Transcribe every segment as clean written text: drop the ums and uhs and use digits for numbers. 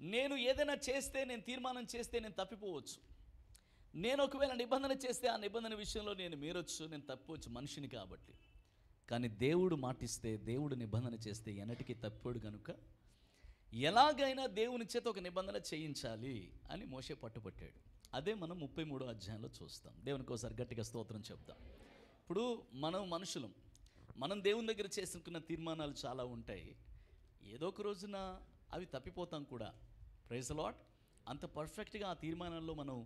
నేను ఏదైనా చేస్తే, నేను తీర్మానం చేస్తే నేను తప్పిపోవచ్చు. నేను ఒకవేళ నిబంధన చేస్తే ఆ నిబంధన విషయంలో నేను మీరొచ్చు, నేను తప్పవచ్చు మనిషిని కాబట్టి. కానీ దేవుడు మాటిస్తే, దేవుడు నిబంధన చేస్తే ఎన్నటికీ తప్పోడు కనుక ఎలాగైనా దేవుని చేత ఒక నిబంధన చేయించాలి అని మోషే పట్టుపట్టాడు. అదే మనం 33వ అధ్యాయంలో చూస్తాం. దేవునికి ఒకసారి గట్టిగా స్తోత్రం చెప్తాం. ఇప్పుడు మనం మనుషులం, మనం దేవుని దగ్గర చేసుకున్న తీర్మానాలు చాలా ఉంటాయి. ఏదో ఒక రోజున అవి తప్పిపోతాం కూడా. Praise the Lord. అంత పర్ఫెక్ట్గా ఆ తీర్మానాల్లో మనం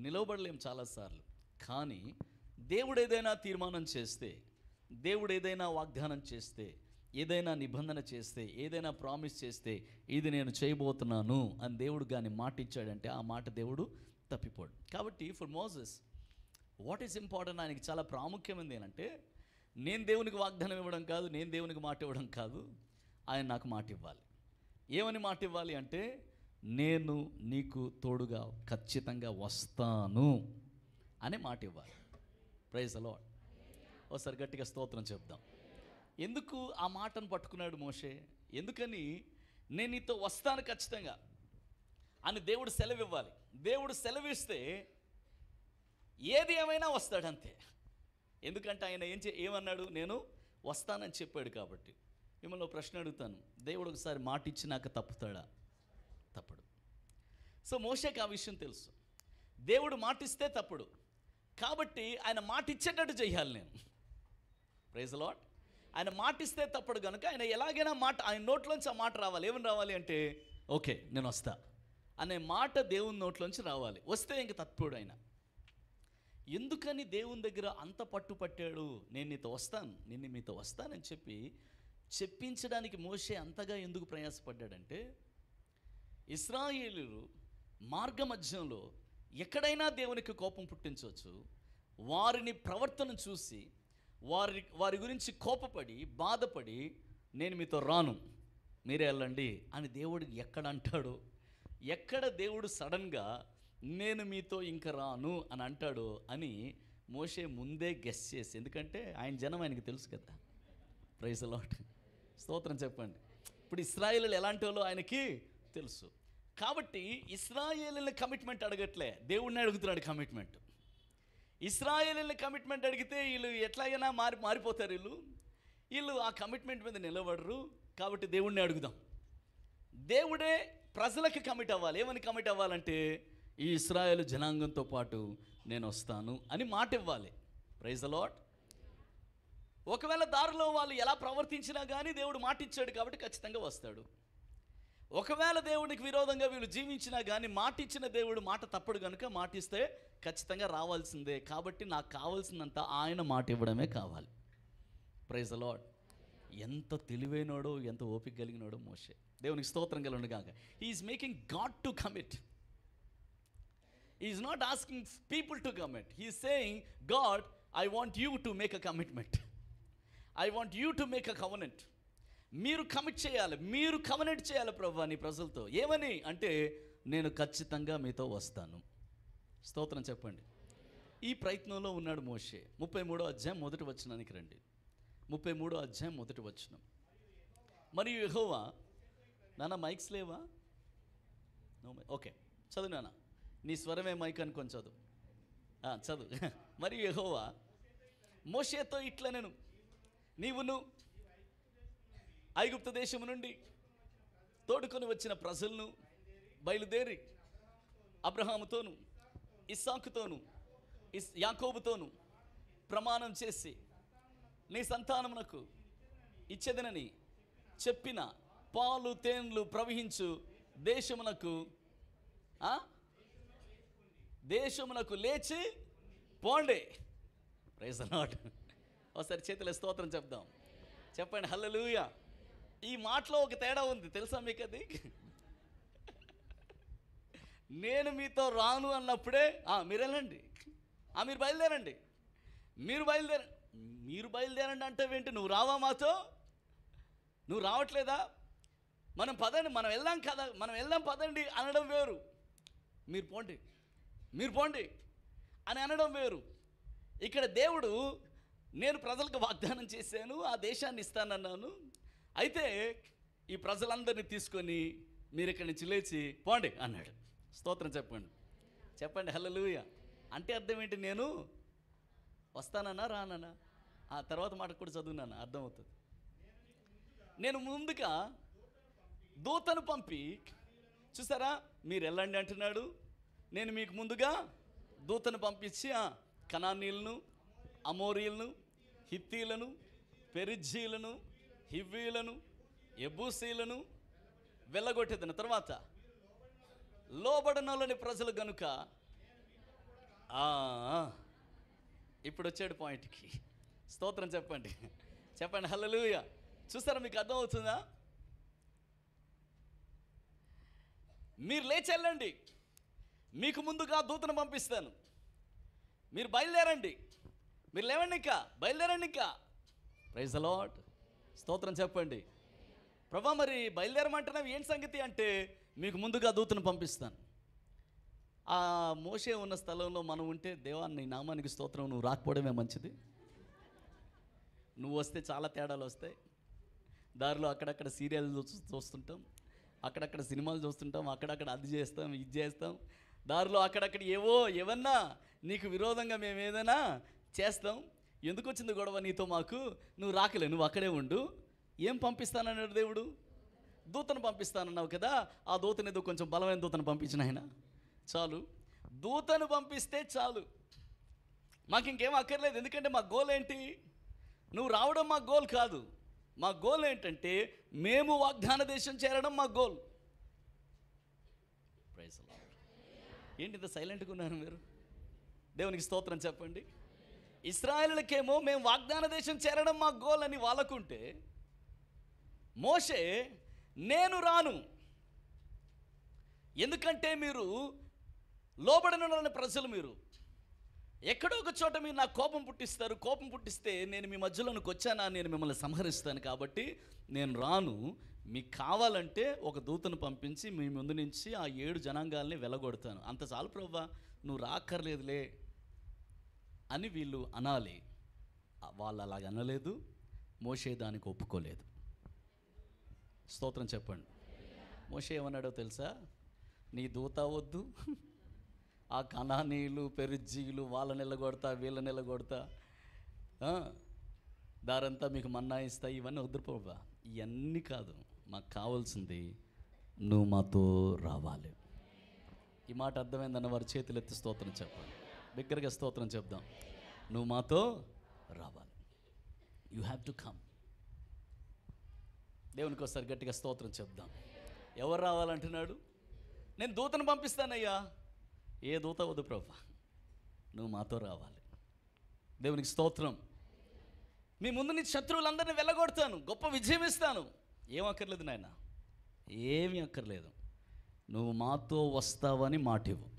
నిలవబడలేం చాలాసార్లు. కానీ దేవుడు ఏదైనా తీర్మానం చేస్తే, దేవుడు ఏదైనా వాగ్దానం చేస్తే, ఏదైనా నిబంధన చేస్తే, ఏదైనా ప్రామిస్ చేస్తే, ఇది నేను చేయబోతున్నాను అని దేవుడు కానీ మాట ఇచ్చాడంటే ఆ మాట దేవుడు తప్పిపోడు. కాబట్టి for Moses what is important, ఆయనకి చాలా ప్రాముఖ్యమైనది ఏంటంటే, నేను దేవునికి వాగ్దానం ఇవ్వడం కాదు, నేను దేవునికి మాట ఇవ్వడం కాదు, ఆయన నాకు మాట ఇవ్వాలి. ఏమని మాట ఇవ్వాలి అంటే, నేను నీకు తోడుగా ఖచ్చితంగా వస్తాను అనే మాట ఇవ్వాలి. Praise the Lord. ఒకసారి గట్టిగా స్తోత్రం చెప్దాం. ఎందుకు ఆ మాటను పట్టుకున్నాడు మోషే? ఎందుకని, నేను నీతో వస్తాను ఖచ్చితంగా అని దేవుడు సెలవు ఇవ్వాలి. దేవుడు సెలవిస్తే ఏది ఏమైనా వస్తాడంతే. ఎందుకంటే ఆయన ఏమన్నాడు, నేను వస్తానని చెప్పాడు. కాబట్టి మిమ్మల్ని ప్రశ్న అడుగుతాను, దేవుడు ఒకసారి మాట ఇచ్చినాక తప్పుతాడా? తప్పడు. సో మోషేకి ఆ విషయం తెలుసు, దేవుడు మాటిస్తే తప్పుడు, కాబట్టి ఆయన మాట ఇచ్చేటట్టు చేయాలి నేను. Praise the Lord. ఆయన మాటిస్తే తప్పడు కనుక ఆయన ఎలాగైనా మాట, ఆయన నోట్లోంచి ఆ మాట రావాలి. ఏమని రావాలి అంటే, ఓకే నేను వస్తా అనే మాట దేవుని నోట్లోంచి రావాలి. వస్తే ఇంక తప్పడు ఆయన. ఎందుకని దేవుని దగ్గర అంత పట్టుపట్టాడు? నేను నీతో వస్తాను, నేను మీతో వస్తానని చెప్పించడానికి మోషే అంతగా ఎందుకు ప్రయాసపడ్డాడంటే, ఇశ్రాయేలీయులు మార్గమధ్యంలో ఎక్కడైనా దేవునికి కోపం పుట్టించవచ్చు. వారిని ప్రవర్తన చూసి వారి గురించి కోపపడి బాధపడి, నేను మీతో రాను, మీరే వెళ్ళండి అని దేవుడు ఎక్కడ అంటాడో, ఎక్కడ దేవుడు సడన్గా నేను మీతో ఇంక రాను అని అంటాడో అని మోషే ముందే గెస్ చేసి, ఎందుకంటే ఆయన జనం ఆయనకి తెలుసు కదా. Praise the Lord. స్తోత్రం చెప్పండి. ఇప్పుడు ఇశ్రాయేలీయులు ఎలాంటి వాళ్ళో ఆయనకి తెలుసు. కాబట్టి ఇశ్రాయేలీయుల కమిట్మెంట్ అడగట్లే, దేవుడిని అడుగుతున్నాడు కమిట్మెంట్. ఇశ్రాయేలీయుల కమిట్మెంట్ అడిగితే వీళ్ళు ఎట్లాగైనా మారిపోతారు. వీళ్ళు ఆ కమిట్మెంట్ మీద నిలబడరు. కాబట్టి దేవుడిని అడుగుదాం. దేవుడే ప్రజలకు కమిట్ అవ్వాలి. ఏమని కమిట్ అవ్వాలంటే, ఈ ఇశ్రాయేలు జనాంగంతో పాటు నేను వస్తాను అని మాట ఇవ్వాలి. Praise the Lord. ఒకవేళ దారిలో వాళ్ళు ఎలా ప్రవర్తించినా కానీ దేవుడు మాట ఇచ్చాడు కాబట్టి ఖచ్చితంగా వస్తాడు. ఒకవేళ దేవుడికి విరోధంగా వీళ్ళు జీవించినా కానీ మాట ఇచ్చిన దేవుడు మాట తప్పడు కనుక మాట ఇస్తే ఖచ్చితంగా రావాల్సిందే. కాబట్టి నాకు కావాల్సిందంతా ఆయన మాట ఇవ్వడమే కావాలి. Praise the Lord. ఎంత తెలివైనోడో, ఎంత ఓపిక కలిగినోడో మోషే. దేవునికి స్తోత్రం కలుగును గాక. He is making God to commit. He is not asking people to commit. He is saying, God, I want you to make a commitment. I want you to make a covenant. మీరు commit చేయాలి, మీరు covenant చేయాలి ప్రభువా నీ ప్రజలతో. ఏమని అంటే, నేను ఖచ్చితంగా మీతో వస్తాను. స్తోత్రం చెప్పండి. ఈ ప్రయత్నంలో ఉన్నాడు మోషే. 33వ అధ్యాయం మొదటి వచనానికి రండి. 33వ అధ్యాయం మొదటి వచనం. మరియు యెహోవా, నాన్న మైక్స్ లేవా? ఓకే చదువు నాన్న, నీ స్వరమే మైక్ అనుకొని చదువు. చదువు. మరియు యెహోవా మోషేతో ఇట్లా, నీవును ఐగుప్తు దేశము నుండి తోడుకొని వచ్చిన ప్రజలను బయలుదేరి అబ్రహాముతోను ఇస్సాకుతోను యాకోబుతోను ప్రమాణం చేసి, నీ సంతానమునకు ఇచ్చేదనని చెప్పిన పాలు తేన్లు ప్రవహించు దేశమునకు లేచి పోండి. Praise the Lord. ఒకసారి చేతుల స్తోత్రం చెప్దాం. చెప్పండి హల్లెలూయా. ఈ మాటలో ఒక తేడా ఉంది, తెలుసా మీకు? అది నేను మీతో రాను అన్నప్పుడే మీరు వెళ్ళండి, మీరు బయలుదేరండి, మీరు బయలుదేరండి అంటే ఏంటి? నువ్వు రావా మాతో? నువ్వు రావట్లేదా? మనం పదండి, మనం వెళ్దాం పదండి అనడం వేరు, మీరు పోండి అని అనడం వేరు. ఇక్కడ దేవుడు, నేను ప్రజలకు వాగ్దానం చేశాను, ఆ దేశాన్ని ఇస్తానన్నాను, అయితే ఈ ప్రజలందరినీ తీసుకొని మీరు ఇక్కడి నుంచి లేచి పోండి అన్నాడు. స్తోత్రం చెప్పండి, చెప్పండి హల్లెలూయా. అంటే అర్థం ఏంటి? నేను వస్తానన్నా రానన్నా? ఆ తర్వాత మాట కూడా చదువునాను, అర్థమవుతుంది. నేను ముందుగా దూతను పంపి, చూసారా, మీరు వెళ్ళండి అంటున్నాడు. నేను మీకు ముందుగా దూతను పంపించి కనానీయులను, అమోరీలను, హిత్తీలను, పెరిజ్జీలను, హివ్వీలను, యెబూసీలను వెళ్ళగొట్టేదను. తర్వాత లోబడనోలని ప్రజలు గనుక, ఇప్పుడు వచ్చాడు పాయింట్కి. స్తోత్రం చెప్పండి, చెప్పండి హల్లెలూయా. చూస్తారా, మీకు అర్థమవుతుందా? మీరు లేచి వెళ్ళండి, మీకు ముందుగా దూతను పంపిస్తాను, మీరు బయలుదేరండి, మీరు లేవండి, ఇంకా బయలుదేరండి, ఇంకా. Praise the Lord. స్తోత్రం చెప్పండి. ప్రభా మరి బయలుదేరమంటున్నావు, ఏంటి సంగతి అంటే, మీకు ముందుగా దూతను పంపిస్తాను. ఆ మోషే ఉన్న స్థలంలో మనం ఉంటే, దేవా నీ నామానికి స్తోత్రం, నువ్వు రాకపోవడమే మంచిది. నువ్వు వస్తే చాలా తేడాలు వస్తాయి. దారిలో అక్కడక్కడ సీరియల్ చూస్తుంటాం, అక్కడక్కడ సినిమాలు చూస్తుంటాం, అక్కడక్కడ అది చేస్తాం, ఇది చేస్తాం. దారిలో అక్కడక్కడ ఏవన్నా నీకు విరోధంగా మేము ఏదైనా చేస్తాం. ఎందుకు వచ్చింది గొడవ నీతో మాకు? నువ్వు రాకలే, నువ్వు అక్కడే ఉండు. ఏం పంపిస్తానన్నాడు దేవుడు? దూతను పంపిస్తానన్నావు కదా, ఆ దూతను ఏదో కొంచెం బలమైన దూతను పంపించిన ఆయన చాలు. దూతను పంపిస్తే చాలు, మాకు ఇంకేం అక్కర్లేదు. ఎందుకంటే మా గోల్ ఏంటి? నువ్వు రావడం మా గోల్ కాదు. మా గోల్ ఏంటంటే, మేము వాగ్దాన దేశం చేరడం మా గోల్. Praise the lord. ఏంటి ఇంత సైలెంట్గా ఉన్నారు మీరు? దేవునికి స్తోత్రం చెప్పండి. ఇశ్రాయేలులకేమో మేము వాగ్దాన దేశం చేరడం మా గోల్ అని వాళ్ళకుంటే, మోషే నేను రాను, ఎందుకంటే మీరు లోబడనని ప్రజలు, మీరు ఎక్కడో ఒక చోట మీరు నాకు కోపం పుట్టిస్తారు. కోపం పుట్టిస్తే నేను మీ మధ్యలోనికి వచ్చానా, నేను మిమ్మల్ని సంహరిస్తాను. కాబట్టి నేను రాను. మీకు కావాలంటే ఒక దూతను పంపించి మీ ముందు నుంచి ఆ 7 జనాంగాల్ని వెళ్ళగొడతాను. అంత చాలు ప్రభువా, నువ్వు రాక్కర్లేదులే అని వీళ్ళు అనాలి. వాళ్ళు అలాగ అనలేదు. మోషే దానికి ఒప్పుకోలేదు. స్తోత్రం చెప్పండి. మోషే ఏమన్నాడో తెలుసా? నీ దూత వద్దు, ఆ కనానీయులు, పెరిజ్జీలు వాళ్ళని నిలగొడతా, వీళ్ళని నిలగొడతా, దారంతా మీకు మన్నా ఇస్తా, ఇవన్నీ వద్దు ప్రభువా, ఇవన్నీ కాదు. మాకు కావాల్సింది నువ్వు మాతో రావాలి. ఈ మాట అర్థమైందన్న వారి చేతులు ఎత్తి స్తోత్రం చెప్పాలి. బిగ్గరగా స్తోత్రం చెప్దాం. నువ్వు మాతో రావాలి. You have to come. దేవునికి ఒకసారి గట్టిగా స్తోత్రం చెప్దాం. ఎవరు రావాలంటున్నాడు? నేను దూతను పంపిస్తానయ్యా. ఏ దూత వద్దు ప్రభా, నువ్వు మాతో రావాలి. దేవునికి స్తోత్రం. మీ ముందు నీ శత్రువులందరినీ వెళ్ళగొడతాను, గొప్ప విజయం ఇస్తాను. ఏం అక్కర్లేదు నాయన, ఏమీ అక్కర్లేదు. నువ్వు మాతో వస్తావని మాటివ్వు,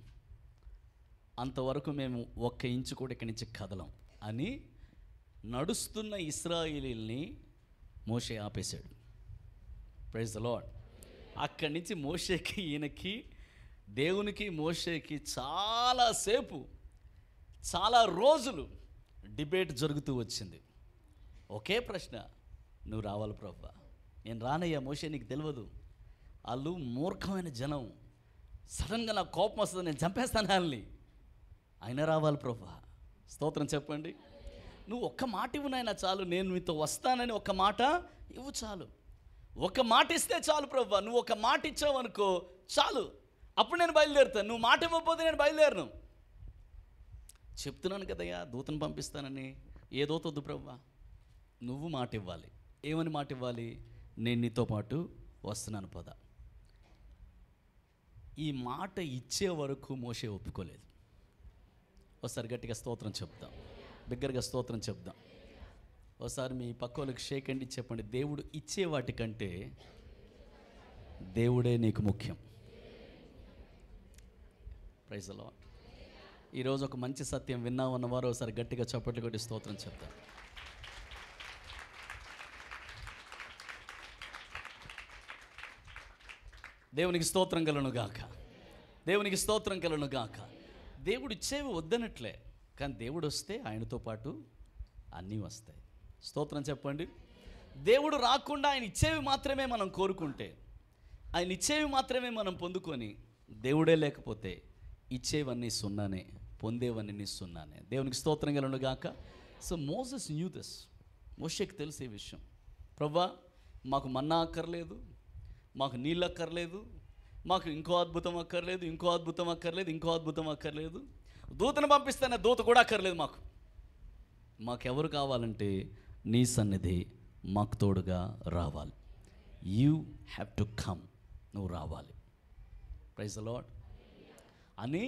అంతవరకు మేము 1 ఇంచు కూడా ఇక్కడి నుంచి కదలం అని నడుస్తున్న ఇశ్రాయేలీల్ని మోషే ఆపేశాడు. Praise the Lord. అక్కడి నుంచి మోషేకి, ఈయనకి, దేవునికి మోషేకి చాలాసేపు, చాలా రోజులు డిబేట్ జరుగుతూ వచ్చింది. ఒకే ప్రశ్న, నువ్వు రావాలి ప్రభువా. నేను రానయ్యా మోషే, నీకు తెలియదు, వాళ్ళు మూర్ఖమైన జనం, సడన్గా నాకు కోపం వస్తుంది, నేను చంపేస్తాను వాళ్ళని. ఆయన రావాలి ప్రభువా. స్తోత్రం చెప్పండి. నువ్వు ఒక్క మాట ఇవ్వు నాయన చాలు, నేను మీతో వస్తానని ఒక్క మాట ఇవ్వు చాలు. ఒక మాట ఇస్తే చాలు ప్రభువా. నువ్వు ఒక మాట ఇచ్చావు అనుకో చాలు, అప్పుడు నేను బయలుదేరుతాను. నువ్వు మాట ఇవ్వకపోతే నేను బయలుదేరను. చెప్తున్నాను కదయ్యా దూతను పంపిస్తానని. ఏ దూత వద్దు ప్రభువా, నువ్వు మాట ఇవ్వాలి. ఏమని మాట ఇవ్వాలి? నేను నీతో పాటు వస్తున్నాను పద. ఈ మాట ఇచ్చే వరకు మోషే ఒప్పుకోలేదు. ఒకసారి గట్టిగా స్తోత్రం చెప్దాం, బిగ్గరగా స్తోత్రం చెప్దాం. ఒకసారి మీ పక్కోళ్ళకి షేక్ అండి, చెప్పండి, దేవుడు ఇచ్చే వాటికంటే దేవుడే నీకు ముఖ్యం. Praise the Lord. ఈరోజు ఒక మంచి సత్యం విన్నాం అన్నవారు ఒకసారి గట్టిగా చప్పట్లు కొట్టి స్తోత్రం చెప్తాం. దేవునికి స్తోత్రం కలను గాక, దేవునికి స్తోత్రం కలను గాక. దేవుడు ఇచ్చేవి వద్దనట్లే, కానీ దేవుడు వస్తే ఆయనతో పాటు అన్నీ వస్తాయి. స్తోత్రం చెప్పండి. దేవుడు రాకుండా ఆయన ఇచ్చేవి మాత్రమే మనం కోరుకుంటే, ఆయన ఇచ్చేవి మాత్రమే మనం పొందుకొని, దేవుడే లేకపోతే ఇచ్చేవన్నీ సున్నానే, పొందేవన్నీ సున్నానే. దేవునికి స్తోత్రం కలుగును గాక. So Moses new this. మోషేకి తెలిసే విషయం, ప్రభువా మాకు మన్నా అక్కర్లేదు, మాకు నీళ్ళు అక్కర్లేదు, మాకు ఇంకో అద్భుతం అక్కర్లేదు, ఇంకో అద్భుతం అక్కర్లేదు, ఇంకో అద్భుతం అక్కర్లేదు, దూతను పంపిస్తేనే దూత కూడా అక్కర్లేదు, మాకెవరు కావాలంటే నీ సన్నిధి మాకు తోడుగా రావాలి. యూ హ్యావ్ టు కమ్, నువ్వు రావాలి. ప్రైజ్ ద లార్డ్ అని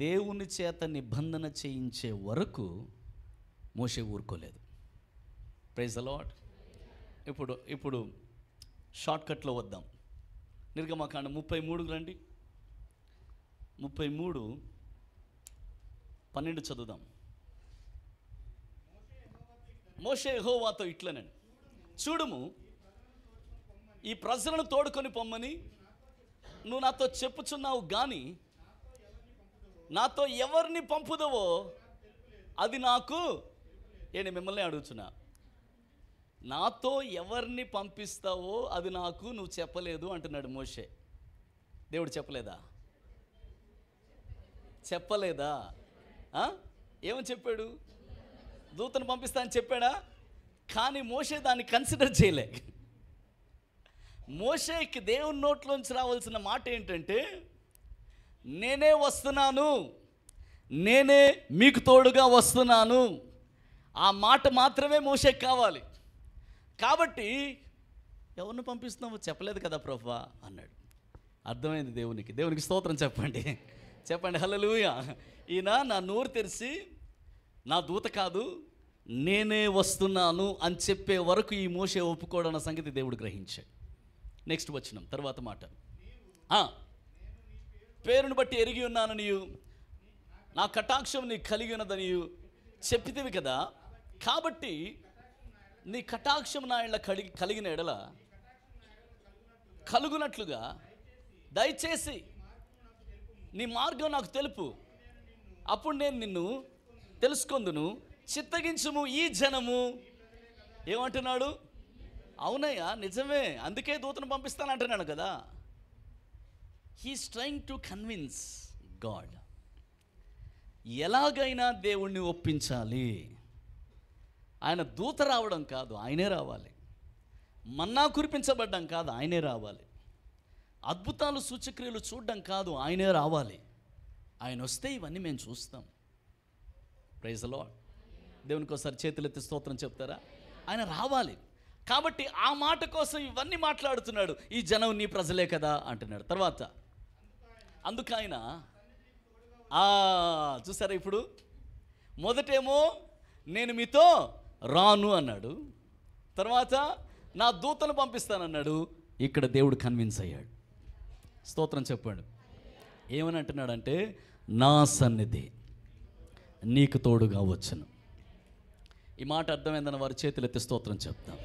దేవుని చేత నిబంధన చేయించే వరకు మోషే ఊరుకోలేదు. Praise the Lord. ఇప్పుడు షార్ట్కట్లో వద్దాం. నిర్గమకాండం 33 రండి. 33:12 చదువుదాం. మోషే యెహోవాతో ఇట్లనండి, చూడుము, ఈ ప్రజలను తోడుకొని పొమ్మని నువ్వు నాతో చెప్పుచున్నావు, కానీ నాతో ఎవరిని పంపుదవో అది నాకు. నేను మిమ్మల్ని అడుగుతున్నా, నాతో ఎవరిని పంపిస్తావో అది నాకు నువ్వు చెప్పలేదు అంటున్నాడు మోషే. దేవుడు చెప్పలేదా? ఏమని చెప్పాడు? దూతను పంపిస్తా అని చెప్పాడా? కానీ మోషే దాన్ని కన్సిడర్ చేయలే. మోషేకి దేవుని నోట్లోంచి రావాల్సిన మాట ఏంటంటే, నేనే వస్తున్నాను, నేనే మీకు తోడుగా వస్తున్నాను. ఆ మాట మాత్రమే మోషేకి కావాలి. కాబట్టి ఎవరిని పంపిస్తున్నావో చెప్పలేదు కదా ప్రభువా అన్నాడు. అర్థమైంది దేవునికి. దేవునికి స్తోత్రం చెప్పండి. హల్లెలూయా. ఈయన నా నోరు తెరిచి నా దూత కాదు, నేనే వస్తున్నాను అని చెప్పే వరకు ఈ మోషే ఒప్పుకోవడం సంగతి దేవుడు గ్రహించాడు. నెక్స్ట్ వచనం తర్వాత మాట, పేరును బట్టి ఎరిగి ఉన్నాను నీవు, నా కటాక్షం నీకు కలిగి ఉన్నదని చెప్పితివి కదా, కాబట్టి నీ కటాక్షం నా ఇళ్ళ కలిగిన ఎడల కలుగునట్లుగా దయచేసి నీ మార్గం నాకు తెలుపు, అప్పుడు నేను నిన్ను తెలుసుకొందును. చిత్తగించుము ఈ జనము. ఏమంటున్నాడు? అవునయ్యా నిజమే, అందుకే దూతను పంపిస్తానంటున్నాను కదా. He's trying to convince God. ఎలాగైనా దేవుణ్ణి ఒప్పించాలి. ఆయన దూత రావడం కాదు, ఆయనే రావాలి. మన్నా కురిపించబడ్డం కాదు, ఆయనే రావాలి. అద్భుతాలు సూచక్రియలు చూడడం కాదు, ఆయనే రావాలి. ఆయన వస్తే ఇవన్నీ మేము చూస్తాం. Praise the Lord. దేవునికి ఒకసారి చేతులెత్తి స్తోత్రం చెప్తారా? ఆయన రావాలి. కాబట్టి ఆ మాట కోసం ఇవన్నీ మాట్లాడుతున్నాడు. ఈ జనం నీ ప్రజలే కదా అంటున్నాడు. తర్వాత అందుకైన చూసారా, ఇప్పుడు మొదటేమో నేను మీతో రాను అన్నాడు, తర్వాత నా దూతను పంపిస్తానన్నాడు. ఇక్కడ దేవుడు కన్విన్స్ అయ్యాడు. స్తోత్రం చెప్పండి. ఏమని అంటున్నాడంటే, నా సన్నిధి నీకు తోడుగా వచ్చును. ఈ మాట అర్థమైందని వారి చేతులెత్తి స్తోత్రం చెప్దాం.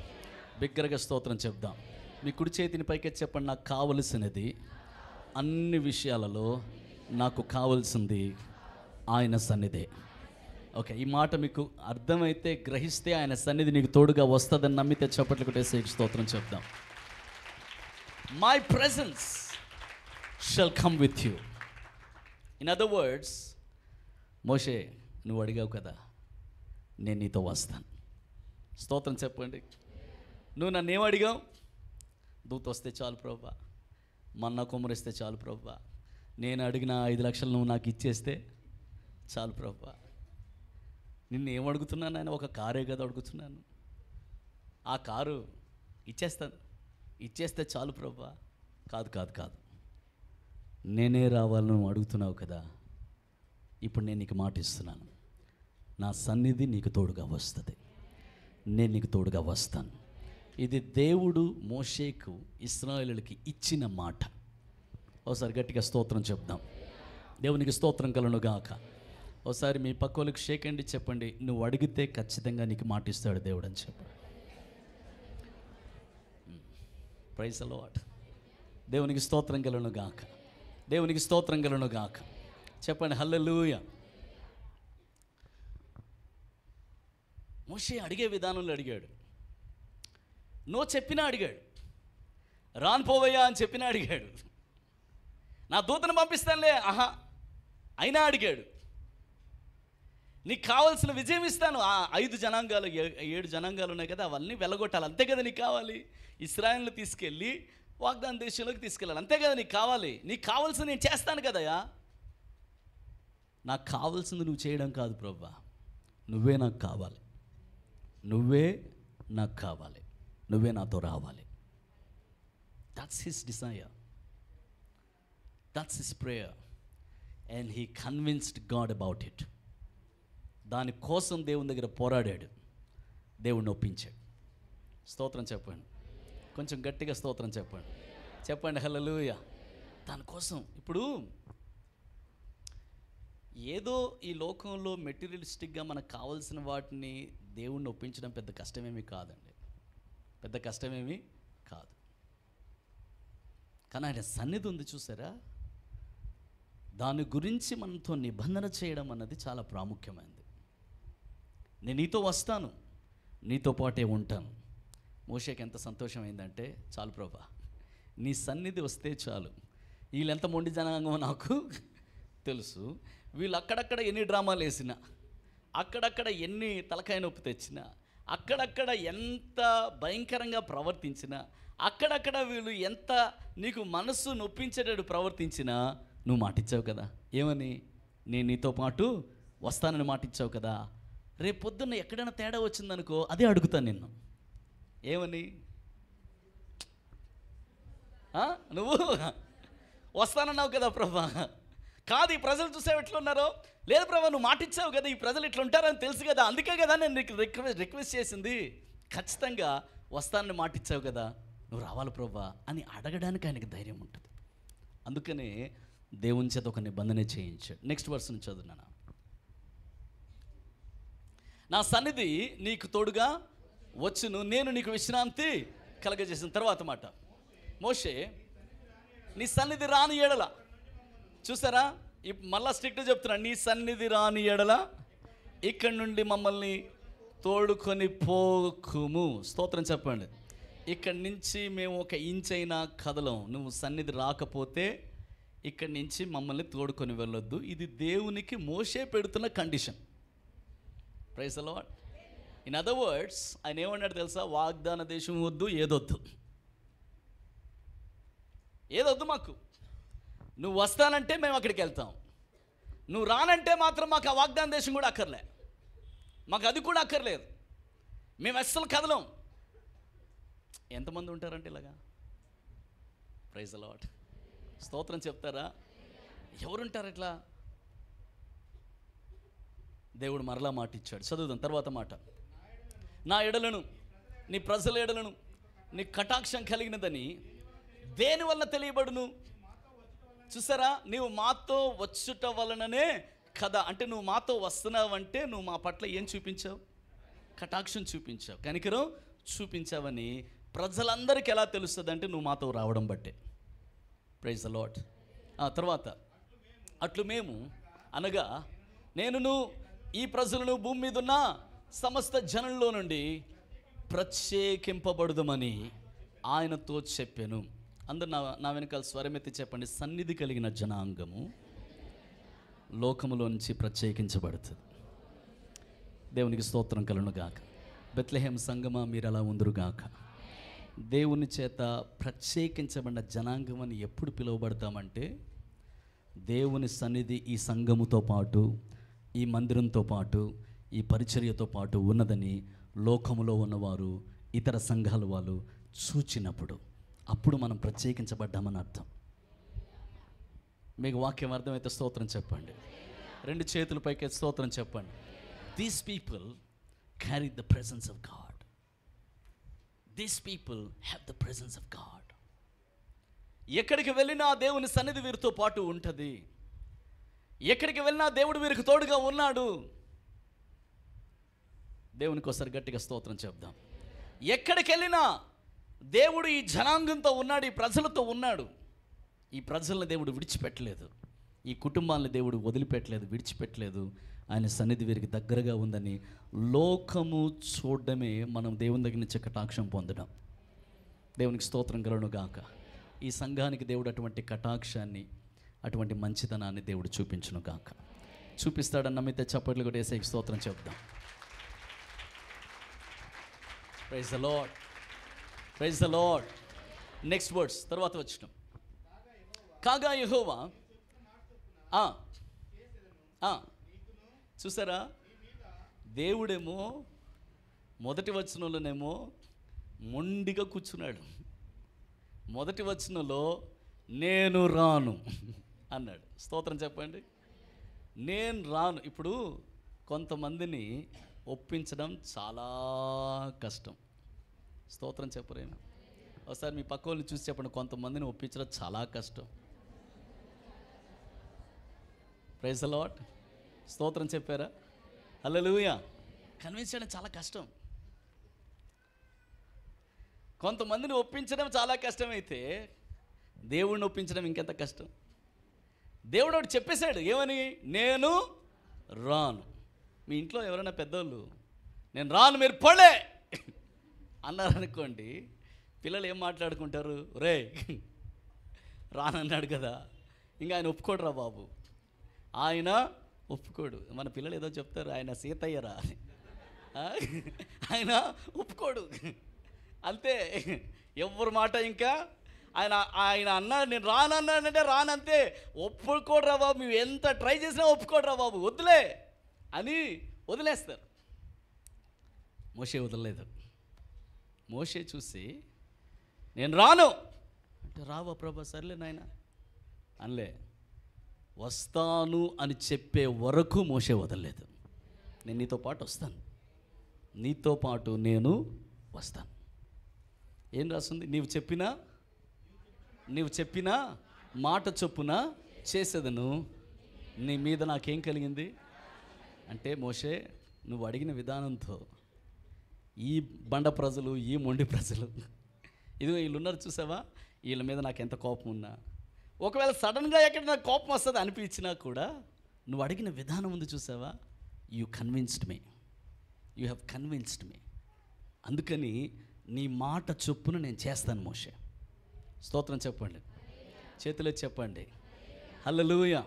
బిగ్గరగా స్తోత్రం చెప్దాం. మీ కుడి చేతిని పైకెత్తి చెప్పండి, నాకు కావలసినది, అన్ని విషయాలలో నాకు కావలసింది ఆయన సన్నిధే. ఓకే, ఈ మాట మీకు అర్థమైతే గ్రహిస్తే ఆయన సన్నిధి నీకు తోడుగా వస్తుందని నమ్మితే చప్పట్లు కొట్టేసి స్తోత్రం చెప్దాం. My presence shall come with you. In other words, Moshe నువ్వు అడిగావు కదా, నేను నీతో వస్తాను. స్తోత్రం చెప్పండి. నువ్వు నన్ను ఏమడిగావు? దూత వస్తే చాలు ప్రభువా, మన్నా కుమ్మరిస్తే చాలు ప్రభువా, నేను అడిగిన 5 లక్షలు నువ్వు నాకు ఇచ్చేస్తే చాలు ప్రభువా. నిన్ను ఏమడుగుతున్నాను? ఆయన ఒక కారే కదా అడుగుతున్నాను. ఆ కారు ఇచ్చేస్తాను, ఇచ్చేస్తే చాలు ప్రభువా. కాదు కాదు కాదు, నేనే రావాలని నువ్వు అడుగుతున్నావు కదా. ఇప్పుడు నేను నీకు మాట ఇస్తున్నాను, నా సన్నిధి నీకు తోడుగా వస్తుంది, నేను నీకు తోడుగా వస్తాను. ఇది దేవుడు మోషేకు ఇశ్రాయేలుకి ఇచ్చిన మాట. ఒకసారి గట్టిగా స్తోత్రం చెప్దాం. దేవునికి స్తోత్రం కలుగును గాక. ఒకసారి మీ పక్కలకు షేక్ అండి, చెప్పండి, నువ్వు అడిగితే ఖచ్చితంగా నీకు మాట ఇస్తాడు దేవుడు అని చెప్పండి. Praise the lord. దేవునికి స్తోత్రం కలుగును గాక. దేవునికి స్తోత్రం కలుగును గాక. చెప్పండి హల్లెలూయా. మోషే అడిగే విధానంలో అడిగాడు. నో చెప్పినా అడిగాడు. రానుపోవయ్యా అని చెప్పినా అడిగాడు. నా దూతను పంపిస్తానులే, ఆహా అయినా అడిగాడు. నీకు కావాల్సిన విజయం ఇస్తాను. ఆ 5 జనాంగాలు 7 జనాంగాలు ఉన్నాయి కదా, అవన్నీ వెళ్ళగొట్టాలి, అంతే కదా నీకు కావాలి. ఇశ్రాయేలును తీసుకెళ్ళి వాగ్దాన దేశంలోకి తీసుకెళ్ళాలి, అంతే కదా నీకు కావాలి. నీకు కావాల్సింది నేను చేస్తాను కదయా. నాకు కావాల్సింది నువ్వు చేయడం కాదు ప్రభువా, నువ్వే నాకు కావాలి, నువ్వే నాకు కావాలి, నువ్వే నాతో రావాలి. That's his Dzire, that's his prayer, and he convinced God about it. దానికోసం దేవుని దగ్గర పోరాడాడు, దేవుడిని ఒప్పించాడు. స్తోత్రం చెప్పండి, కొంచెం గట్టిగా స్తోత్రం చెప్పండి, చెప్పండి హల్లెలూయా. దానికోసం ఇప్పుడు ఏదో ఈ లోకంలో మెటీరియలిస్టిక్గా మనకు కావాల్సిన వాటిని దేవుణ్ణి ఒప్పించడం పెద్ద కష్టమేమీ కాదండి, పెద్ద కష్టమేమీ కాదు. కానీ ఆయన సన్నిధి ఉంది చూసారా, దాని గురించి మనతో నిబంధన చేయడం అన్నది చాలా ప్రాముఖ్యమైనది. నేను నీతో వస్తాను, నీతో పాటే ఉంటాను. మోషేకి ఎంత సంతోషం అయిందంటే, చాలు ప్రభా నీ సన్నిధి వస్తే చాలు. వీళ్ళు ఎంత మొండి జనాంగమో నాకు తెలుసు. వీళ్ళు అక్కడక్కడ ఎన్ని డ్రామాలు వేసినా, అక్కడక్కడ ఎన్ని తలకాయ నొప్పి తెచ్చినా, అక్కడక్కడ ఎంత భయంకరంగా ప్రవర్తించినా, అక్కడక్కడ వీళ్ళు ఎంత నీకు మనస్సు నొప్పించేటట్టు ప్రవర్తించినా, నువ్వు మాటిచ్చావు కదా. ఏమని? నేను నీతో పాటు వస్తానని మాటిచ్చావు కదా. రేపు పొద్దున్న ఎక్కడైనా తేడా వచ్చిందనుకో, అదే అడుగుతాను నిన్ను. ఏమని? నువ్వు వస్తానన్నావు కదా ప్రభా. కాదు, ఈ ప్రజలు చూసావు ఎట్లున్నారో. లేదు ప్రభా, నువ్వు మాటిచ్చావు కదా, ఈ ప్రజలు ఇట్లా ఉంటారని తెలుసు కదా, అందుకే కదా నేను నీకు రిక్వెస్ట్ చేసింది. ఖచ్చితంగా వస్తానని మాటిచ్చావు కదా, నువ్వు రావాలి ప్రభా అని అడగడానికి ఆయనకి ధైర్యం ఉంటుంది. అందుకనే దేవుని చేత ఒక నిబంధన చేయించాడు. నెక్స్ట్ వర్స్ నుంచి చదువున్నాను. నా సన్నిధి నీకు తోడుగా వచ్చును, నేను నీకు విశ్రాంతి కలగజేసిన. తర్వాత మాట, మోషే నీ సన్నిధి రాని ఎడల, చూసారా మళ్ళా స్ట్రిక్ట్ చెప్తున్నా, నీ సన్నిధి రాని ఎడల ఇక్కడి నుండి మమ్మల్ని తోడుకొని పోకుము. స్తోత్రం చెప్పండి. ఇక్కడి నుంచి మేము ఒక ఇంచ్ అయినా కదలం, నువ్వు సన్నిధి రాకపోతే ఇక్కడి నుంచి మమ్మల్ని తోడుకొని వెళ్ళొద్దు. ఇది దేవునికి మోషే పెడుతున్న condition. Praise the Lord. In other words ఆయన ఏమన్నాడు తెలుసా? వాగ్దాన దేశం వద్దు, ఏదొద్దు, ఏదొద్దు మాకు. నువ్వు వస్తానంటే మేము అక్కడికి వెళ్తాం, నువ్వు రానంటే మాత్రం మాకు ఆ వాగ్దాన దేశం కూడా అక్కర్లే, మాకు అది కూడా అక్కర్లేదు, మేము అస్సలు కదలం. ఎంతమంది ఉంటారంటే ఇలాగా? Praise the Lord. స్తోత్రం చెప్తారా? ఎవరుంటారు ఇట్లా? దేవుడు మరలా మాట ఇచ్చాడు. చదువుదాం తర్వాత మాట. నా ఎడలను, నీ ప్రజల ఎడలను నీ కటాక్షం కలిగినదని దేనివల్ల తెలియబడును? చూసారా, నీవు మాతో వచ్చుట వలననే కదా. అంటే నువ్వు మాతో వస్తున్నావంటే నువ్వు మా పట్ల ఏం చూపించావు? కటాక్షం చూపించావు, కనికరం చూపించావని ప్రజలందరికీ ఎలా తెలుస్తుంది అంటే నువ్వు మాతో రావడం బట్టే. Praise the Lord. తర్వాత అట్లు మేము అనగా నేనును ఈ ప్రజలను భూమి మీద ఉన్న సమస్త జనంలో నుండి ప్రత్యేకింపబడుదమని ఆయనతో చెప్పాను. అందరు నా వెనకాల స్వరమెత్తి చెప్పండి. సన్నిధి కలిగిన జనాంగము లోకములో నుంచి ప్రత్యేకించబడుతుంది. దేవునికి స్తోత్రం కలుగును గాక. బెత్లెహేం సంగమా మీరు అలా ఉందరుగాక. దేవుని చేత ప్రత్యేకించబడిన జనాంగం అని ఎప్పుడు పిలువబడతామంటే, దేవుని సన్నిధి ఈ సంఘముతో పాటు, ఈ మందిరంతో పాటు, ఈ పరిచర్యతో పాటు ఉన్నదని లోకములో ఉన్నవారు, ఇతర సంఘాల వాళ్ళు చూచినప్పుడు అప్పుడు మనం ప్రత్యేకించబడ్డామని అర్థం. మీకు వాక్యం అర్థమైతే స్తోత్రం చెప్పండి. 2 చేతుల పైకి స్తోత్రం చెప్పండి. These people carry the presence of God. These people have the presence of God. ఎక్కడికి వెళ్ళినా దేవుని సన్నిధి వీరితో పాటు ఉంటుంది. ఎక్కడికి వెళ్ళినా దేవుడు వీరికి తోడుగా ఉన్నాడు. దేవునికి ఒకసారి గట్టిగా స్తోత్రం చెప్దాం. ఎక్కడికి వెళ్ళినా దేవుడు ఈ జనాంగంతో ఉన్నాడు, ఈ ప్రజలతో ఉన్నాడు. ఈ ప్రజలను దేవుడు విడిచిపెట్టలేదు, ఈ కుటుంబాలను దేవుడు వదిలిపెట్టలేదు, విడిచిపెట్టలేదు. ఆయన సన్నిధి వీరికి దగ్గరగా ఉందని లోకము చూడడమే మనం దేవుని దగ్గర నుంచి కటాక్షం పొందడం. దేవునికి స్తోత్రం కలుగును గాక. ఈ సంఘానికి దేవుడు అటువంటి కటాక్షాన్ని, అటువంటి మంచితనాన్ని దేవుడు చూపించును గాక. చూపిస్తాడని నమ్మితే చప్పట్లు కూడా యేసయ్యకి స్తోత్రం చెప్దాం. Praise the Lord, praise the Lord. Next words తర్వాత వచ్చిన కాగా యెహోవా చూసారా, దేవుడేమో మొదటి వచనంలోనేమో మొండిగా కూర్చున్నాడు. మొదటి వచనంలో నేను రాను అన్నాడు. స్తోత్రం చెప్పండి. నేను రాను. ఇప్పుడు కొంతమందిని ఒప్పించడం చాలా కష్టం. స్తోత్రం చెప్పరేమో. ఒకసారి మీ పక్క వాళ్ళని చూసి చెప్పండి, కొంతమందిని ఒప్పించడం చాలా కష్టం. Praise the Lord. స్తోత్రం చెప్పారా? హల్లెలూయా. కన్విన్స్ చేయడం చాలా కష్టం. కొంతమందిని ఒప్పించడం చాలా కష్టమైతే దేవుడిని ఒప్పించడం ఇంకెంత కష్టం. దేవుడు ఒకటి చెప్పేశాడు, ఏమని? నేను రాను. మీ ఇంట్లో ఎవరైనా పెద్దోళ్ళు నేను రాను మీరు పడే అన్నారనుకోండి, పిల్లలు ఏం మాట్లాడుకుంటారు? రే రానన్నాడు కదా, ఇంకా ఆయన ఒప్పుకోడు రా బాబు, ఆయన ఒప్పుకోడు. మన పిల్లలు ఏదో చెప్తారు, ఆయన సీతయ్యరా అని, ఆయన ఒప్పుకోడు అంతే. ఎవరి మాట ఇంకా ఆయన అన్నాడు నేను రానన్నాడంటే రానంతే. ఒప్పుకోడు రా బాబు, మేము ఎంత ట్రై చేసినా ఒప్పుకోడు రా బాబు, వద్దులే అని వదిలేస్తారు. మోషే వదలలేదు. మోషే చూసి నేను రాను అంటే, రావా ప్రభా, సర్లే నాయన అనలే. వస్తాను అని చెప్పే వరకు మోషే వదలలేదు. నేను నీతో పాటు వస్తాను, నీతో పాటు నేను వస్తాను. ఏం రాస్తుంది? నీవు చెప్పినా మాట చొప్పున చేసేదను, నీ మీద నాకేం కలిగింది అంటే, మోషే నువ్వు అడిగిన విధానంతో ఈ బండ ప్రజలు, ఈ మొండి ప్రజలు, ఇదిగో వీళ్ళున్నారు చూసావా, వీళ్ళ మీద నాకు ఎంత కోపం ఉన్నా, ఒకవేళ సడన్గా ఎక్కడ నాకు కోపం వస్తుంది అనిపించినా కూడా, నువ్వు అడిగిన విధానం ఉంది చూసావా, యూ కన్విన్స్డ్ మీ. అందుకని నీ మాట చొప్పున నేను చేస్తాను మోషే. స్తోత్రం చెప్పండి, చేతులు చెప్పండి. హల్లెలూయా.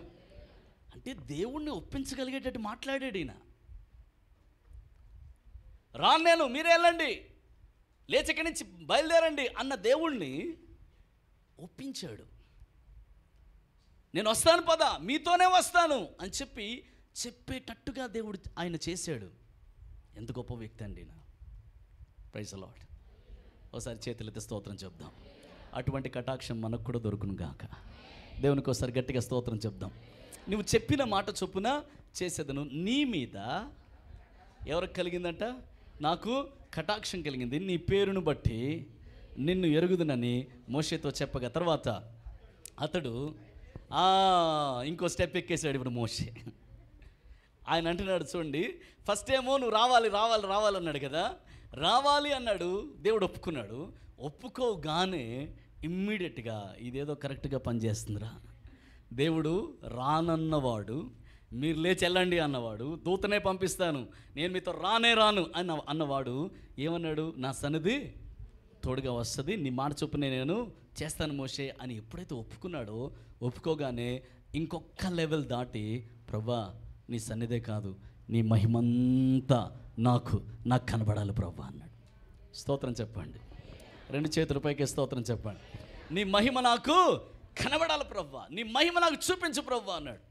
అంటే దేవుణ్ణి ఒప్పించగలిగేటట్టు మాట్లాడాడు ఈయన. రాను నేను, మీరే వెళ్ళండి, లేచి ఇక్కడి నుంచి బయలుదేరండి అన్న దేవుణ్ణి ఒప్పించాడు. నేను వస్తాను పద, మీతోనే వస్తాను అని చెప్పేటట్టుగా దేవుడు ఆయన చేశాడు. ఎంత గొప్ప వ్యక్తి అండి నా. Praise the Lord. ఒకసారి చేతులెత్తి స్తోత్రం చెప్దాం. అటువంటి కటాక్షం మనకు కూడా దొరుకును గాక. దేవునికి ఒకసారి గట్టిగా స్తోత్రం చెప్దాం. నువ్వు చెప్పిన మాట చొప్పున చేసేదను, నీ మీద ఎవరికి కలిగిందంట? నాకు కటాక్షం కలిగింది, నీ పేరును బట్టి నిన్ను ఎరుగుదునని మోషేతో చెప్పగా, తర్వాత అతడు ఇంకో స్టెప్ ఎక్కేసాడు. ఇప్పుడు మోషే ఆయన అంటున్నాడు చూడండి, ఫస్ట్ ఏమో నువ్వు రావాలి అన్నాడు కదా, రావాలి అన్నాడు. దేవుడు ఒప్పుకున్నాడు. ఒప్పుకోగానే ఇమ్మీడియట్గా ఇదేదో కరెక్ట్గా పనిచేస్తుందిరా. దేవుడు రానన్నవాడు, మీరు లేచి వెళ్ళండి అన్నవాడు, దూతనే పంపిస్తాను, నేను మీతో రాను అన్నవాడు ఏమన్నాడు? నా సన్నిధి తోడుగా వస్తుంది, నీ మాట చొప్పునే నేను చేస్తాను మోషే అని ఎప్పుడైతే ఒప్పుకున్నాడో, ఒప్పుకోగానే ఇంకొక లెవెల్ దాటి, ప్రభా నీ సన్నిధే కాదు, నీ మహిమంతా నాకు కనబడాలి ప్రభా అన్నాడు. స్తోత్రం చెప్పండి. రెండు చేతుల పైకి స్తోత్రం చెప్పండి. నీ మహిమ నాకు కనబడాలి ప్రభా, నీ మహిమ నాకు చూపించు ప్రభా అన్నాడు.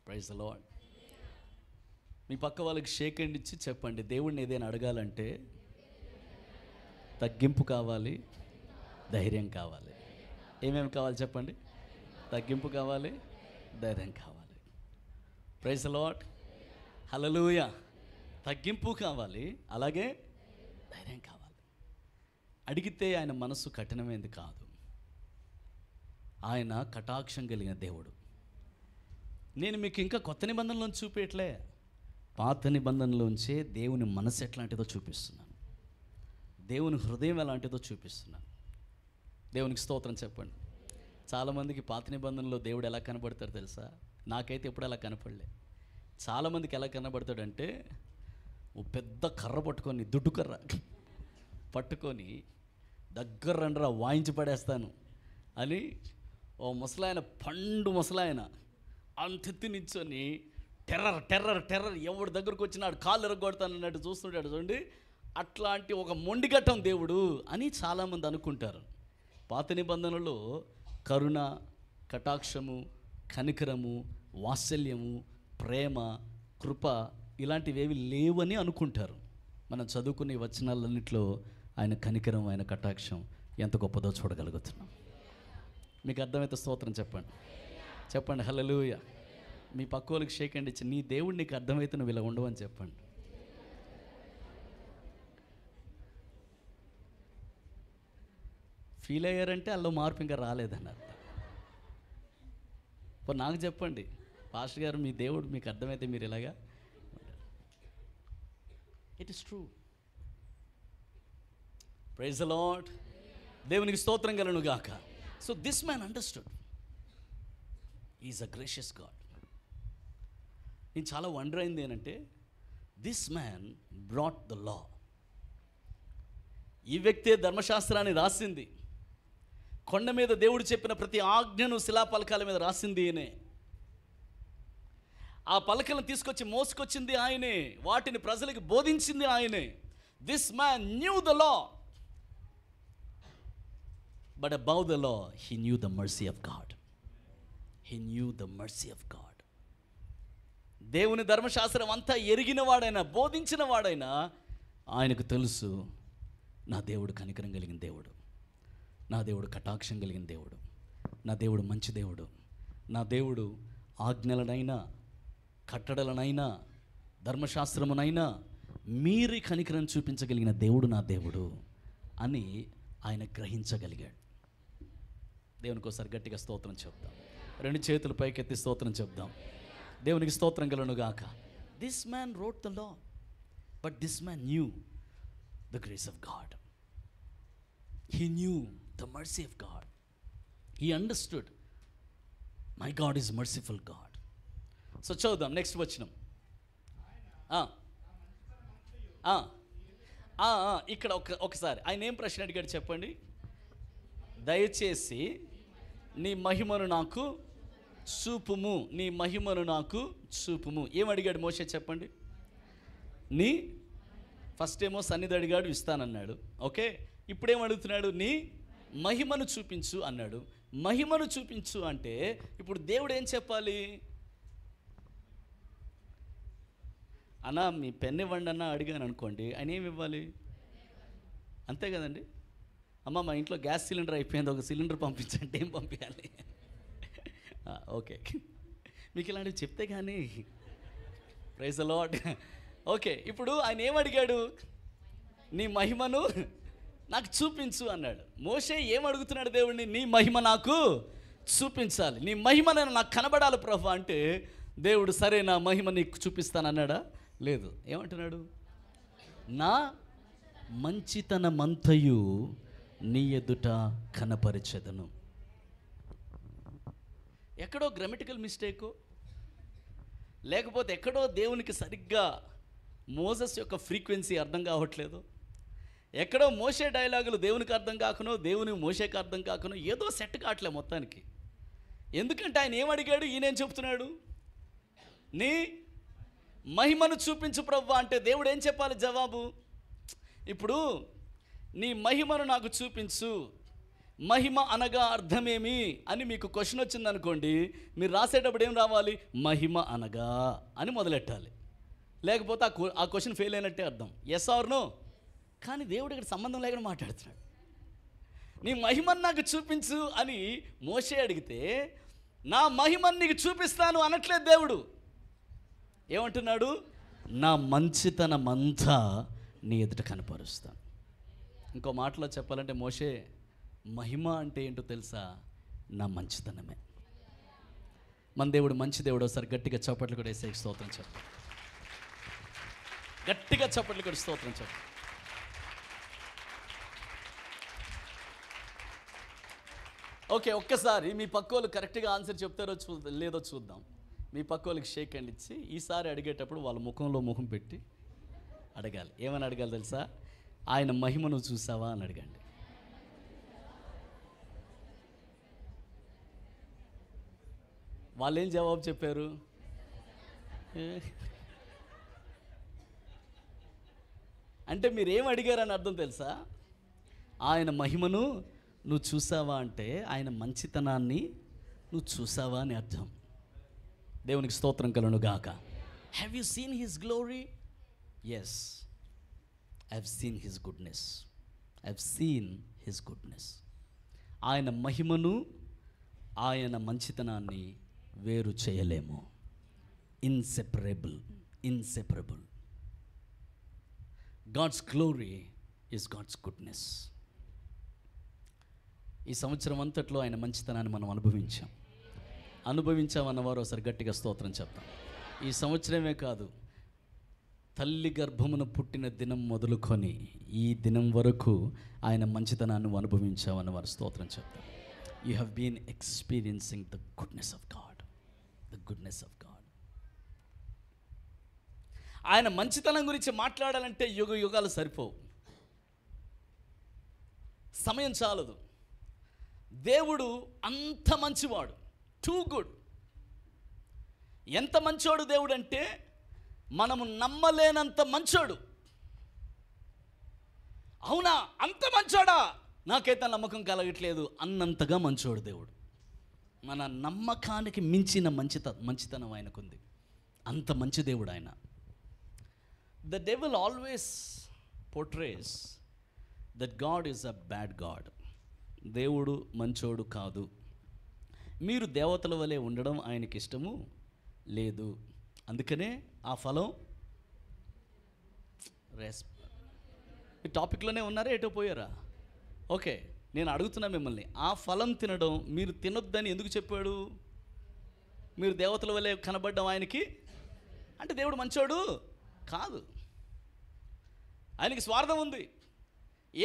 Praise the lord. మీ పక్క వాళ్ళకి షేక్ హ్యాండ్ ఇచ్చి చెప్పండి, దేవుడిని ఏదైనా అడగాలంటే తగ్గింపు కావాలి, ధైర్యం కావాలి. ఏమేమి కావాలి చెప్పండి? తగ్గింపు కావాలి, ధైర్యం కావాలి. Praise the Lord. హల్లెలూయా. తగ్గింపు కావాలి, అలాగే ధైర్యం కావాలి. అడిగితే ఆయన మనసు కఠినమైంది కాదు, ఆయన కటాక్షం కలిగిన దేవుడు. నేను మీకు ఇంకా కొత్త నిబంధనలను చూపేయట్లే, పాత నిబంధనలోంచే దేవుని మనసు ఎట్లాంటిదో చూపిస్తున్నాను, దేవుని హృదయం ఎలాంటిదో చూపిస్తున్నాను. దేవునికి స్తోత్రం చెప్పండి. చాలామందికి పాత నిబంధనలో దేవుడు ఎలా కనబడతాడు తెలుసా? నాకైతే ఎప్పుడు అలా కనపడలే. చాలామందికి ఎలా కనబడతాడంటే, ఓ పెద్ద కర్ర పట్టుకొని, దుడ్డు కర్ర, పట్టుకొని దగ్గర రండ్రా వాయించి పడేస్తాను అని ఓ ముసలాయన, పండు ముసలాయన అంతెత్తి నించొని టెర్రర్ టెర్రర్ టెర్రర్ ఎవరి దగ్గరకు వచ్చినాడు కాళ్ళు ఎరగొడతాను అన్నట్టు చూస్తుంటాడు చూడండి. అట్లాంటి ఒక మొండిగట్టం దేవుడు అని చాలామంది అనుకుంటారు. పాత నిబంధనలో కరుణ, కటాక్షము, కనికరము, వాత్సల్యము, ప్రేమ, కృప ఇలాంటివేవి లేవని అనుకుంటారు. మనం చదువుకునే వచనాలన్నింటిలో ఆయన కనికరం, ఆయన కటాక్షం ఎంత గొప్పదో చూడగలుగుతున్నాం. మీకు అర్థమైతే స్తోత్రం చెప్పండి, చెప్పండి హల్లెలూయా. మీ పక్క వాళ్ళకి షేక్ హ్యాండ్ ఇచ్చి, నీ దేవుడు నీకు అర్థమైతే నువ్వు ఇలా ఉండవని చెప్పండి. ఫీల్ అయ్యారంటే అల్లో మార్పు ఇంకా రాలేదని అర్థం. ఇప్పుడు నాకు చెప్పండి, పాస్టర్ గారు మీ దేవుడు మీకు అర్థమైతే మీరు ఇలాగా. It is true. Praise the Lord. దేవునికి స్తోత్రం కలుగును గాక. So this man understood is a gracious God. నేను చాలా వండర్ అయింది ఏంటంటే, this man brought the law. ఈ వ్యక్తే ధర్మశాస్త్రాన్ని రాసింది. కొండ మీద దేవుడు చెప్పిన ప్రతి ఆజ్ఞను శిలాపలకాల మీద రాసింది ఆయనే. ఆ పలకలను తీసుకొచ్చి మోసుకొచ్చింది ఆయనే. వాటిని ప్రజలకు బోధించింది ఆయనే. This man new the law, but above the law he knew the mercy of God. He knew the mercy of God. దేవుని ధర్మశాస్త్రం అంతా ఎరిగిన వాడైనా, బోధించిన వాడైనా ఆయనకు తెలుసు, నా దేవుడు కనికరం కలిగిన దేవుడు, నా దేవుడు కటాక్షం కలిగిన దేవుడు, నా దేవుడు మంచి దేవుడు, నా దేవుడు ఆజ్ఞలనైనా కట్టడలనైనా ధర్మశాస్త్రమునైనా మీరి కనికరం చూపించగలిగిన దేవుడు నా దేవుడు అని ఆయన గ్రహించగలిగాడు. దేవునికి ఒకసారి గట్టిగా స్తోత్రం చెప్దాం. రెండు చేతులు పైకెత్తి స్తోత్రం చెప్దాం. దేవునికి స్తోత్రం కలుగును గాక. This man wrote the law, but this man new the grace of God. He knew the mercy of God. He understood my God is merciful God. So చదువుదాం నెక్స్ట్ వచనం. ఇక్కడ ఒకసారి ఆయన ఏం ప్రశ్న అడిగాడు చెప్పండి. దయచేసి నీ మహిమను నాకు చూపుము, నీ మహిమను నాకు చూపుము. ఏమడిగాడు మోషే చెప్పండి. నీ ఫస్ట్ ఏమో సన్నిధి అడిగాడు, ఇస్తానన్నాడు. ఓకే, ఇప్పుడేం అడుగుతున్నాడు? నీ మహిమను చూపించు అన్నాడు. మహిమను చూపించు అంటే ఇప్పుడు దేవుడు ఏం చెప్పాలి? అన్నా మీ పెన్ ఇవ్వండి అన్న అడిగాను అనుకోండి, ఆయన ఏమి ఇవ్వాలి? అంతే కదండి. అమ్మ మా ఇంట్లో గ్యాస్ సిలిండర్ అయిపోయింది, ఒక సిలిండర్ పంపించంటే ఏం పంపించాలి? ఓకే, మీకు ఇలాంటివి చెప్తే కానీ ప్రైజ్ ద లార్డ్. ఓకే, ఇప్పుడు ఆయన ఏమడిగాడు? నీ మహిమను నాకు చూపించు అన్నాడు. మోషే ఏమడుగుతున్నాడు దేవుడిని? నీ మహిమ నాకు చూపించాలి, నీ మహిమ నేను నాకు కనబడాలి ప్రభు అంటే, దేవుడు సరే నా మహిమ నీకు చూపిస్తానన్నాడా? లేదు. ఏమంటున్నాడు? నా మంచితనమంతయు నీ ఎదుట కనపరిచెదను. ఎక్కడో గ్రామటికల్ మిస్టేకు, లేకపోతే ఎక్కడో దేవునికి సరిగ్గా మోసెస్ యొక్క ఫ్రీక్వెన్సీ అర్థం కావట్లేదు, ఎక్కడో మోషే డైలాగులు దేవునికి అర్థం కాకనో, దేవుని మోషేకి అర్థం కాకనో, ఏదో సెట్ కావట్లే మొత్తానికి. ఎందుకంటే ఆయన ఏమడిగాడు, ఈయనేం చెప్తున్నాడు? నీ మహిమను చూపించు ప్రభు అంటే దేవుడు ఏం చెప్పాలి జవాబు? ఇప్పుడు నీ మహిమను నాకు చూపించు, మహిమ అనగా అర్థమేమి అని మీకు క్వశ్చన్ వచ్చిందనుకోండి, మీరు రాసేటప్పుడు ఏం రావాలి? మహిమ అనగా అని మొదలెట్టాలి. లేకపోతే ఆ క్వశ్చన్ ఫెయిల్ అయినట్టే అర్థం. Yes or no. కానీ దేవుడు ఇక్కడ సంబంధం లేకుండా మాట్లాడుతున్నాడు. నీ మహిమను నాకు చూపించు అని మోషే అడిగితే, నా మహిమను నీకు చూపిస్తాను అనట్లేదు దేవుడు. ఏమంటున్నాడు? నా మంచితనమంతా నీ ఎదుట కనపరుస్తాను. ఇంకో మాటలో చెప్పాలంటే మోషే మహిమ అంటే ఏంటో తెలుసా? నా మంచితనమే. మన దేవుడు మంచి దేవుడు. ఒకసారి గట్టిగా చప్పట్లు కూడా వేసే స్తోత్రం చెప్పు. గట్టిగా చప్పట్లు కూడా స్తోత్రం చెప్పు. ఓకే, ఒక్కసారి మీ పక్కోళ్ళు కరెక్ట్గా ఆన్సర్ చెప్తారో లేదో చూద్దాం. మీ పక్కోళ్ళకి షేక్ హ్యాండ్ ఇచ్చి ఈసారి అడిగేటప్పుడు వాళ్ళ ముఖంలో ముఖం పెట్టి అడగాలి. ఏమని అడగాలి తెలుసా? ఆయన మహిమను చూసావా అని అడగండి. వాళ్ళు ఏం జవాబు చెప్పారు? అంటే మీరేం అడిగారని అర్థం తెలుసా? ఆయన మహిమను నువ్వు చూసావా అంటే ఆయన మంచితనాన్ని నువ్వు చూసావా అని అర్థం. దేవునికి స్తోత్రం కలుగును గాక. Have you seen his glory? Yes, I have seen his goodness. I have seen his goodness. ఆయన మహిమను ఆయన మంచితనాన్ని వేరు చేయలేము. Inseparable, inseparable. God's glory is God's goodness. ఈ సంవత్సరం అంతట్లో ఆయన మంచితనాన్ని మనం అనుభవించామన్నవారు ఒకసారి గట్టిగా స్తోత్రం చెప్తాం. ఈ సంవత్సరమే కాదు, తల్లి గర్భమును పుట్టిన దినం మొదలుకొని ఈ దినం వరకు ఆయన మంచితనాన్ని అనుభవించామన్నవారు స్తోత్రం చెప్తాం. You have been experiencing the goodness of God, the goodness of God. ఆయన మంచితనం గురించి మాట్లాడాలంటే యుగాలు సరిపోవు, సమయం చాలదు. దేవుడు అంత మంచివాడు, టూ గుడ్. ఎంత మంచోడు దేవుడు అంటే మనము నమ్మలేనంత మంచోడు. అవునా, అంత మంచోడా, నాకైతే నమ్మకం కలగట్లేదు అన్నంతగా మంచోడు దేవుడు. మన నమ్మకానికి మించిన మంచితనం ఆయనకుంది. అంత మంచి దేవుడు ఆయన. The devil always portrays that God is a bad God. దేవుడు మంచోడు కాదు, మీరు దేవతల వలె ఉండడం ఆయనకి ఇష్టము లేదు, అందుకనే ఆ ఫలం ఈ టాపిక్లోనే ఉన్నారా, ఎటో పోయారా? ఓకే, నేను అడుగుతున్నా మిమ్మల్ని, ఆ ఫలం తినడం మీరు తినొద్దని ఎందుకు చెప్పాడు? మీరు దేవతల వలె కనబడ్డం ఆయనకి అంటే దేవుడు మంచోడు కాదు. ఆయనకి స్వార్థం ఉంది.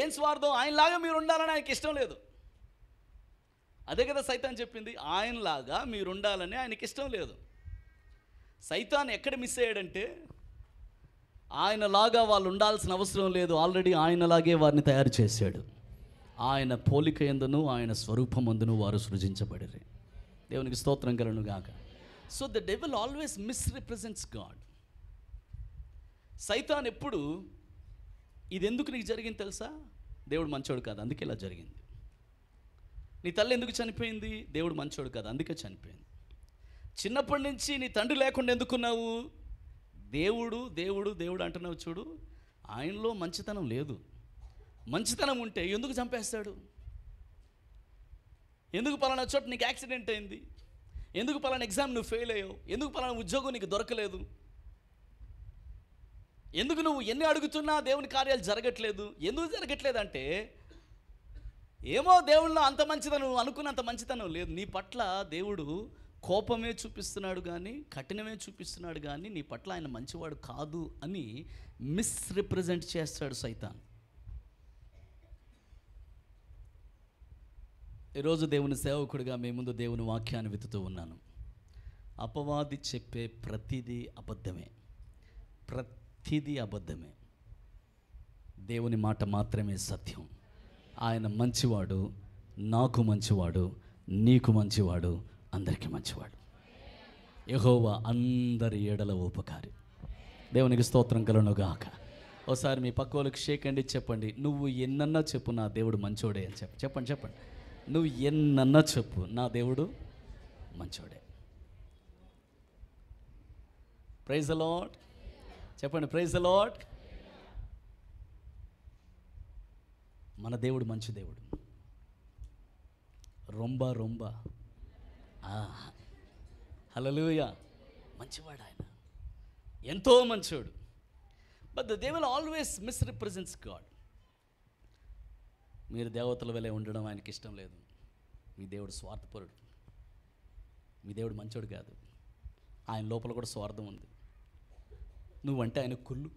ఏం స్వార్థం? ఆయనలాగా మీరు ఉండాలని ఆయనకి ఇష్టం లేదు. అదే కదా సైతాన్ చెప్పింది, ఆయనలాగా మీరు ఉండాలని ఆయనకి ఇష్టం లేదు. సైతాన్ ఎక్కడ మిస్ అయ్యాడంటే, ఆయనలాగా వాళ్ళు ఉండాల్సిన అవసరం లేదు, ఆల్రెడీ ఆయనలాగే వారిని తయారు చేశాడు. ఆయన పోలిక యందును ఆయన స్వరూపమందును వారు సృజించబడిరి. దేవునికి స్తోత్రం కలుగును గాక. So the devil always misrepresents God. సైతాన్ ఎప్పుడు ఇది ఎందుకు నీకు జరిగింది తెలుసా? దేవుడు మంచోడు కాదు, అందుకే ఇలా జరిగింది. నీ తల్లి ఎందుకు చనిపోయింది? దేవుడు మంచోడు కాదు, అందుకే చనిపోయింది. చిన్నప్పటి నుంచి నీ తండ్రి లేకుండా ఎందుకున్నావు? దేవుడు దేవుడు దేవుడు అంటున్నావు చూడు, ఆయనలో మంచితనం లేదు. మంచితనం ఉంటే ఎందుకు చంపేస్తాడు? ఎందుకు పలానా చోట నీకు యాక్సిడెంట్ అయింది? ఎందుకు పలానా ఎగ్జామ్ నువ్వు ఫెయిల్ అయ్యావు? ఎందుకు పలానా ఉద్యోగం నీకు దొరకలేదు? ఎందుకు నువ్వు ఎన్ని అడుగుతున్నా దేవుని కార్యాలు జరగట్లేదు? ఎందుకు జరగట్లేదు అంటే, ఏమో దేవుళ్ళలో అంత మంచితనం అనుకున్నంత మంచితనం లేదు నీ పట్ల. దేవుడు కోపమే చూపిస్తున్నాడు కానీ, కఠినమే చూపిస్తున్నాడు కానీ, నీ పట్ల ఆయన మంచివాడు కాదు అని మిస్రిప్రజెంట్ చేస్తాడు సైతాన్. ఈరోజు దేవుని సేవకుడిగా మీ ముందు దేవుని వాక్యాన్ని వెతుకుతూ ఉన్నాను. అపవాది చెప్పే ప్రతిదీ అబద్ధమే, ప్రతిదీ అబద్ధమే. దేవుని మాట మాత్రమే సత్యం. ఆయన మంచివాడు, నాకు మంచివాడు, నీకు మంచివాడు, అందరికీ మంచివాడు. యెహోవా అందరి ఎడల ఉపకారి. దేవునికి స్తోత్రం కలుగును గాక. ఒకసారి మీ పక్క వాళ్ళకి షేక్ అండి, చెప్పండి, నువ్వు ఎన్నన్నా చెప్పు నా దేవుడు మంచోడే అని చెప్పండి. చెప్పండి, నువ్వు ఎన్నన్నా చెప్పు నా దేవుడు మంచోడే. Praise the lord. చెప్పండి, ప్రైజ్ ద లార్డ్. మన దేవుడు మంచి దేవుడు. రొంబ హల్లెలూయా. మంచివాడు ఆయన, ఎంతో మంచివాడు. But the devil always misrepresents God. మీరు దేవతల వలె ఉండడం ఆయనకి ఇష్టం లేదు. మీ దేవుడు స్వార్థపరుడు, మీ దేవుడు మంచోడు కాదు. ఆయన లోపల కూడా స్వార్థం ఉంది. నువ్వంటే ఆయనకు కుళ్ళు,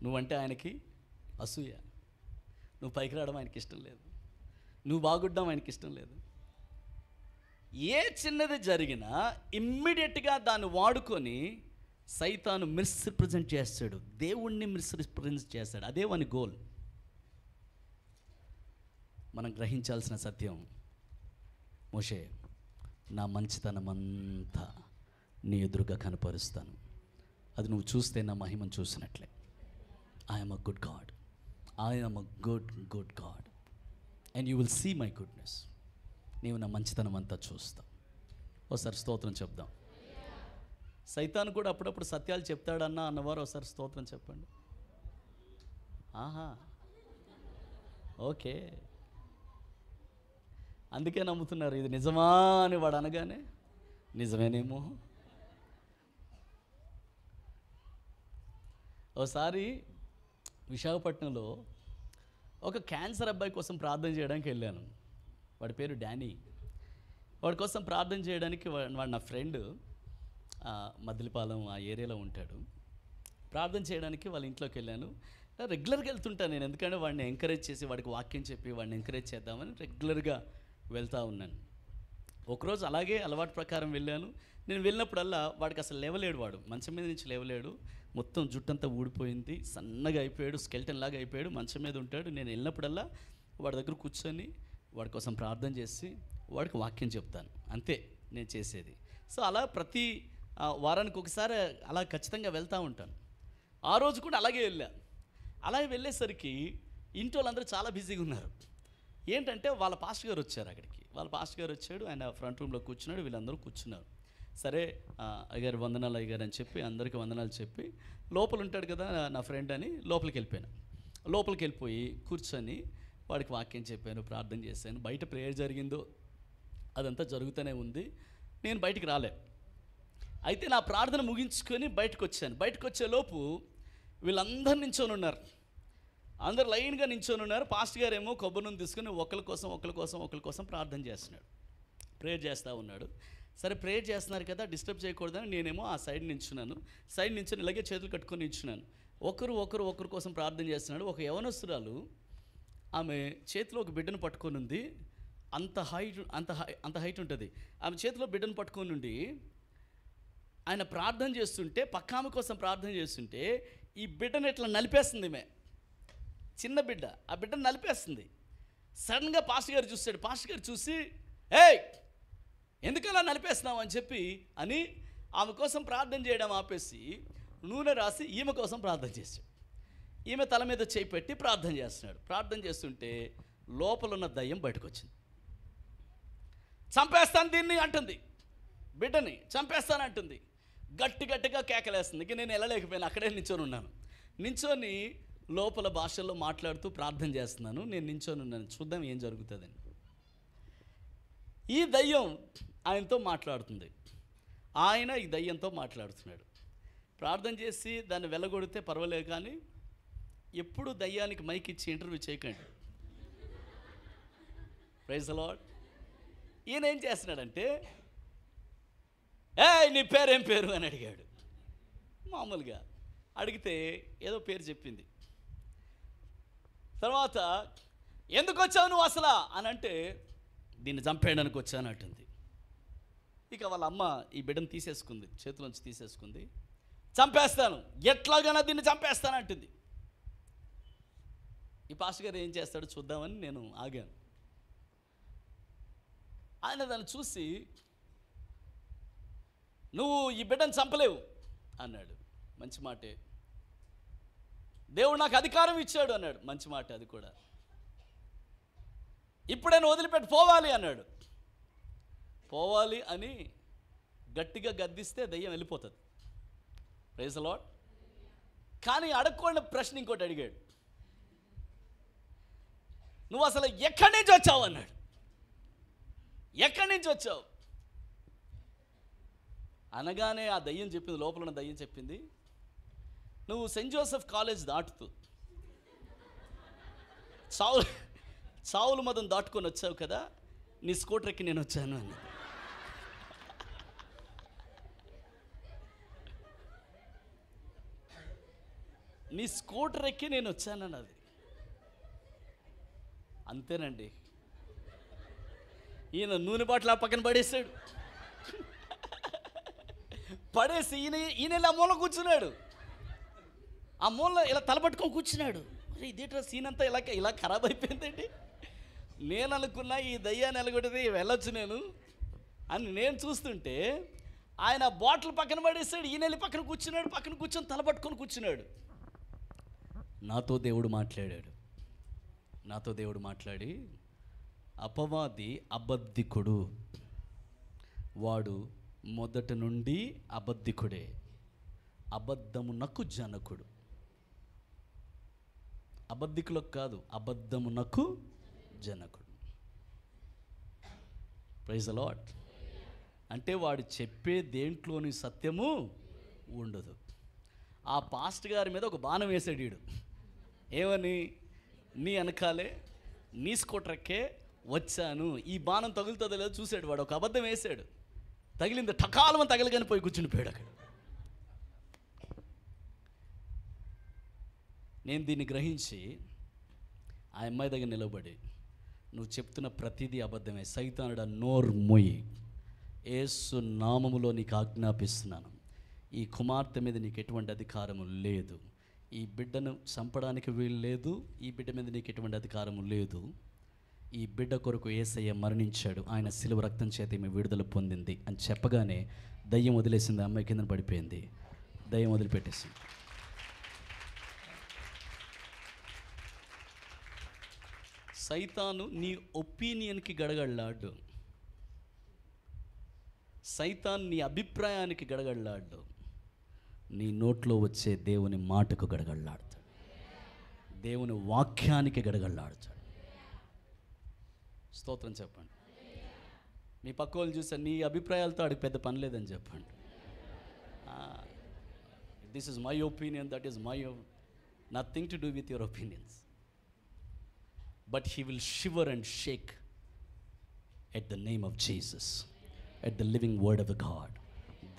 నువ్వంటే ఆయనకి అసూయ, నువ్వు పైకి రావడం ఆయనకి ఇష్టం లేదు, నువ్వు బాగుడ్డం ఆయనకి ఇష్టం లేదు. ఏ చిన్నది జరిగినా ఇమ్మీడియట్గా దాన్ని వాడుకొని సైతాను మిస్రిప్రజెంట్ చేస్తాడు, దేవుణ్ణి మిస్రిప్రజెంట్ చేస్తాడు. అదే వాని గోల్. మనం గ్రహించాల్సిన సత్యం, మోషే నా మంచితనమంతా నీ ఎదురుగా కనపరుస్తాను, అది నువ్వు చూస్తే నా మహిమను చూసినట్లే. I'm a good God, I'm a good God and you will see my goodness. నీవు నా మంచితనం అంతా చూస్తావు. ఒకసారి స్తోత్రం చెప్దాం. సైతాను కూడా అప్పుడప్పుడు సత్యాలు చెప్తాడన్నా అన్నవారు ఒకసారి స్తోత్రం చెప్పండి. ఆహా, ఓకే, అందుకే నమ్ముతున్నారు ఇది నిజమా అని వాడు అనగానే నిజమేనేమో. ఒకసారి విశాఖపట్నంలో ఒక క్యాన్సర్ అబ్బాయి కోసం ప్రార్థన చేయడానికి వెళ్ళాను. వాడి పేరు డానీ. వాడి కోసం ప్రార్థన చేయడానికి వాడు నా ఫ్రెండ్, మదిలిపాలెం ఆ ఏరియాలో ఉంటాడు. ప్రార్థన చేయడానికి వాళ్ళ ఇంట్లోకి వెళ్ళాను. రెగ్యులర్గా వెళ్తుంటాను నేను, ఎందుకంటే వాడిని ఎంకరేజ్ చేసి వాడికి వాక్యం చెప్పి వాడిని ఎంకరేజ్ చేద్దామని రెగ్యులర్గా వెళ్తూ ఉన్నాను. ఒకరోజు అలాగే అలవాటు ప్రకారం వెళ్ళాను. నేను వెళ్ళినప్పుడల్లా వాడికి అసలు లేవలేడు, వాడు మంచం మీద నుంచి లేవలేడు, మొత్తం జుట్టంతా ఊడిపోయింది, సన్నగా అయిపోయాడు, స్కెల్టన్ లాగా అయిపోయాడు, మంచం మీద ఉంటాడు. నేను వెళ్ళినప్పుడల్లా వాడి దగ్గర కూర్చొని వాడి కోసం ప్రార్థన చేసి వాడికి వాక్యం చెప్తాను, అంతే నేను చేసేది. సో అలా ప్రతి వారానికి ఒకసారి అలా ఖచ్చితంగా వెళ్తూ ఉంటాను. ఆ రోజు కూడా అలాగే వెళ్ళా. అలాగే వెళ్ళేసరికి ఇంటి వాళ్ళందరూ చాలా బిజీగా ఉన్నారు. ఏంటంటే వాళ్ళ పాస్టర్ గారు వచ్చారు అక్కడికి. వాళ్ళ పాస్టర్ గారు వచ్చాడు, ఆయన ఫ్రంట్ రూమ్లో కూర్చున్నాడు, వీళ్ళందరూ కూర్చున్నారు. సరే అయ్యగారు వందనాలు అయ్యగారు అని చెప్పి అందరికీ వందనాలు చెప్పి లోపల ఉంటాడు కదా నా ఫ్రెండ్ అని లోపలికి వెళ్ళిపోయాను. లోపలికి వెళ్ళిపోయి కూర్చొని వాడికి వాక్యం చెప్పాను, ప్రార్థన చేశాను. బయట ప్రేయర్ జరిగిందో అదంతా జరుగుతూనే ఉంది, నేను బయటికి రాలే. అయితే నా ప్రార్థన ముగించుకొని బయటకు వచ్చాను. బయటకు వచ్చేలోపు వీళ్ళందరూ నించొని ఉన్నారు, అందరు లైన్గా నించొని ఉన్నారు. పాస్టర్ గారు ఏమో కొబ్బరి నూనె తీసుకుని ఒకరి కోసం ప్రార్థన చేస్తున్నాడు, ప్రేయర్ చేస్తూ ఉన్నాడు. సరే ప్రేయర్ చేస్తున్నారు కదా, డిస్టర్బ్ చేయకూడదని నేనేమో ఆ సైడ్ నించున్నాను. సైడ్ నించుని ఇలాగే చేతులు కట్టుకొని నించున్నాను. ఒకరు కోసం ప్రార్థన చేస్తున్నాడు. ఒక యవనస్తురాలు, ఆమె చేతిలో ఒక బిడ్డను పట్టుకొని ఉంది, అంత హైట్ ఉంటుంది. ఆమె చేతిలో బిడ్డను పట్టుకొని ఉండి ఆయన ప్రార్థన చేస్తుంటే, పక్క ఆమె కోసం ప్రార్థన చేస్తుంటే ఈ బిడ్డను ఇట్లా నలిపేస్తుంది. ఈమె చిన్న బిడ్డ, ఆ బిడ్డను నలిపేస్తుంది. సడన్గా పాస్టర్ గారు చూస్తాడు. పాస్టర్ గారు చూసి, ఏయ్ ఎందుకలా నలిపేస్తున్నావు అని చెప్పి అని ఆమె కోసం ప్రార్థన చేయడం ఆపేసి నూనె రాసి ఈమె కోసం ప్రార్థన చేశాడు. ఈమె తల మీద చేయి పెట్టి ప్రార్థన చేస్తున్నాడు. ప్రార్థన చేస్తుంటే లోపల ఉన్న దయ్యం బయటకు వచ్చింది. చంపేస్తాను దీన్ని అంటుంది, బిడ్డని చంపేస్తానంటుంది. గట్టిగా కేకలేస్తుంది. ఇక నేను వెళ్ళలేకపోయాను, అక్కడే నించొని ఉన్నాను. నించొని లోపల భాషల్లో మాట్లాడుతూ ప్రార్థన చేస్తున్నాను. నేను నించొని ఉన్నాను, చూద్దాం ఏం జరుగుతుందని. ఈ దయ్యం ఆయనతో మాట్లాడుతుంది, ఆయన ఈ దయ్యంతో మాట్లాడుతున్నాడు. ప్రార్థన చేసి దాన్ని వెళ్ళగొడితే పర్వాలేదు, కానీ ఎప్పుడు దయ్యానికి మైక్ ఇచ్చి ఇంటర్వ్యూ చేయకండి. Praise the lord. ఈయన ఏం చేస్తున్నాడంటే, నీ పేరేం పేరు అని అడిగాడు. మామూలుగా అడిగితే ఏదో పేరు చెప్పింది. తర్వాత ఎందుకు వచ్చావు నువ్వు అసలు అని అంటే, దీన్ని చంపేయడానికి వచ్చాను అంటుంది. ఇక వాళ్ళ అమ్మ ఈ బిడ్డను తీసేసుకుంది, చేతిలోంచి తీసేసుకుంది. చంపేస్తాను, ఎట్లాగైనా దీన్ని చంపేస్తాను అంటుంది. ఈ పాస్టర్ గారు ఏం చేస్తాడో చూద్దామని నేను ఆగాను. ఆయన దాన్ని చూసి, నువ్వు ఈ బిడ్డను చంపలేవు అన్నాడు. మంచి మాటే. దేవుడు నాకు అధికారం ఇచ్చాడు అన్నాడు. మంచి మాట అది కూడా. ఇప్పుడే నువ్వు వదిలిపెట్టి పోవాలి అన్నాడు. పోవాలి అని గట్టిగా గద్దిస్తే దయ్యం వెళ్ళిపోతుంది. Praise the lord. కానీ అడగకుండా ప్రశ్న ఇంకోటి అడిగాడు, నువ్వు అసలు ఎక్కడి నుంచి వచ్చావు అన్నాడు. ఎక్కడి నుంచి వచ్చావు అనగానే ఆ దయ్యం చెప్పింది, లోపల ఉన్న దయ్యం చెప్పింది, నువ్వు సెయింట్ జోసెఫ్ కాలేజ్ దాటుతూ చావుల మదం దాటుకొని వచ్చావు కదా, నీ స్కూటర్ ఎక్కి నేను వచ్చాను అన్న. నీ స్కూటర్ ఎక్కి నేను వచ్చానన్నది. అంతేనండి. ఈయన నూనె బాటిల్ ఆ పక్కన పడేసాడు. పడేసి ఈయన ఇలా మూల కూర్చున్నాడు. ఆ మూల ఇలా తలపట్టుకొని కూర్చున్నాడు. అరే ఇదేట్రా సీన్ అంతా ఇలా ఖరాబ్ అయిపోయిందండి. నేను అనుకున్నా ఈ దయ్యాన్ని ఎలగొడితే వెళ్ళొచ్చు నేను అని నేను చూస్తుంటే ఆయన బాటిల్ పక్కన పడేసాడు, ఈయన వెళ్ళి పక్కన కూర్చున్నాడు, పక్కన కూర్చొని తలపట్టుకొని కూర్చున్నాడు. నాతో దేవుడు మాట్లాడి, అపవాది అబద్ధికుడు, వాడు మొదటి నుండి అబద్ధికుడే, అబద్ధమునకు జనకుడు. అబద్ధికులకు కాదు, అబద్ధమునకు జనకుడు. Praise the lord. అంటే వాడు చెప్పే దేంట్లోని సత్యము ఉండదు. ఆ పాస్ట్ గారి మీద ఒక బాణం వేసాడు వీడు. ఏమని? నీ వెనకాలే నీ స్కూటర్కే వచ్చాను, ఈ బాణం తగులుతుందో లేదో చూశాడు వాడు. ఒక అబద్ధం వేశాడు, తగిలింది, టకాలమని తగలగానే పోయి కూర్చుని పోయాడు అక్కడ. నేను దీన్ని గ్రహించి ఆ అమ్మాయి దగ్గర నిలబడి, నువ్వు చెప్తున్న ప్రతిదీ అబద్ధమే, సైతానుడా నోరు మొయ్యి, యేసు నామములో నీకు ఆజ్ఞాపిస్తున్నాను, ఈ కుమార్తె మీద నీకు ఎటువంటి అధికారము లేదు, ఈ బిడ్డను చంపడానికి వీలు లేదు, ఈ బిడ్డ మీద నీకు ఎటువంటి అధికారము లేదు, ఈ బిడ్డ కొరకు యేసయ్య మరణించాడు, ఆయన శిలువ రక్తం చేత ఈమె విడుదల పొందింది అని చెప్పగానే దయ్యం వదిలేసింది. అమ్మాయి కింద పడిపోయింది, దయ్యం వదిలిపెట్టేసింది. సైతాను నీ ఒపీనియన్కి గడగడలాడు, సైతాన్ నీ అభిప్రాయానికి గడగడలాడు, నీ నోట్లో వచ్చే దేవుని మాటకు గడగడలాడుతాడు, దేవుని వాక్యానికి గడగడలాడుతాడు. స్తోత్రం చెప్పండి. మీ పక్క వాళ్ళు చూసా, నీ అభిప్రాయాలతో ఆడికి పెద్ద పని లేదని చెప్పండి. This is my opinion, that is my nothing to do with your opinions, but he will shiver and shake at the name of Jesus, at the living word of the God.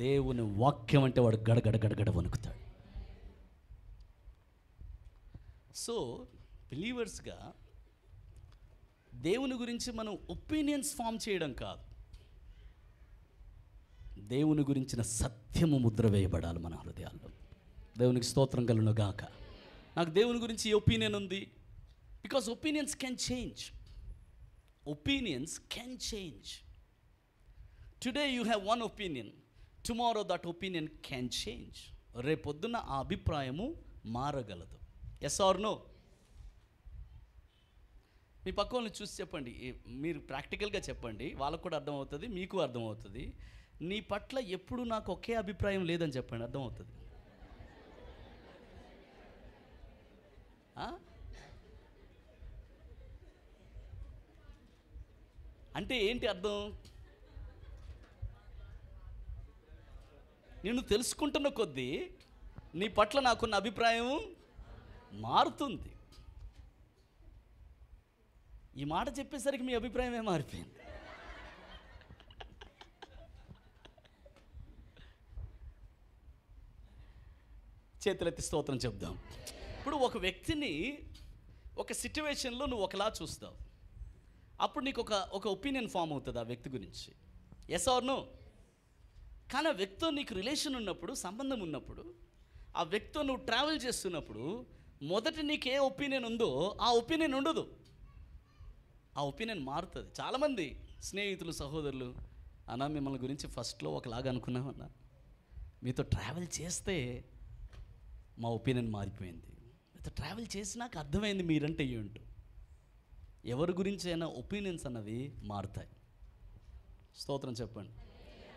దేవుని వాక్యం అంటే వాడు గడగడ వణుకుతాడు. So బిలీవర్స్గా దేవుని గురించి మనం opinions form చేయడం కాదు, దేవుని గురించిన సత్యము ముద్ర వేయబడాలి మన హృదయాల్లో. దేవునికి స్తోత్రం కలుగును గాక. నాకు దేవుని గురించి ఈ ఒపీనియన్ ఉంది, because opinions can change. Opinions can change. Today you have one opinion, tomorrow that opinion can change. రేపొద్దున ఆ అభిప్రాయము మారగలదు. Yes or no? మీ పక్క వాళ్ళని చూసి చెప్పండి, మీరు ప్రాక్టికల్గా చెప్పండి, వాళ్ళకు కూడా అర్థమవుతుంది, మీకు అర్థమవుతుంది. నీ పట్ల ఎప్పుడు నాకు ఒకే అభిప్రాయం లేదని చెప్పండి, అర్థమవుతుంది. అంటే ఏంటి అర్థం? నిన్ను తెలుసుకుంటున్న కొద్దీ నీ పట్ల నాకున్న అభిప్రాయం మారుతుంది. ఈ మాట చెప్పేసరికి మీ అభిప్రాయమే మారిపోయింది. చేతులెత్తి స్తోత్రం చెప్దాం. ఇప్పుడు ఒక వ్యక్తిని ఒక సిట్యువేషన్లో నువ్వు ఒకలా చూస్తావు, అప్పుడు నీకు ఒక ఒపీనియన్ ఫామ్ అవుతుంది ఆ వ్యక్తి గురించి. Yes or no? కానీ ఆ వ్యక్తితో నీకు రిలేషన్ ఉన్నప్పుడు, సంబంధం ఉన్నప్పుడు, ఆ వ్యక్తితో నువ్వు ట్రావెల్ చేస్తున్నప్పుడు మొదట నీకు ఏ ఒపీనియన్ ఉందో ఆ ఒపీనియన్ ఉండదు, ఆ ఒపీనియన్ మారుతుంది. చాలామంది స్నేహితులు, సహోదరులు, అన్నా మిమ్మల్ని గురించి ఫస్ట్లో ఒకలాగా అనుకున్నామన్నా, మీతో ట్రావెల్ చేస్తే మా ఒపీనియన్ మారిపోయింది, మీతో ట్రావెల్ చేసినాక అర్థమైంది మీరంటే ఏంటో. ఎవరి గురించి అయినా ఒపీనియన్స్ అన్నవి మారుతాయి. స్తోత్రం చెప్పండి.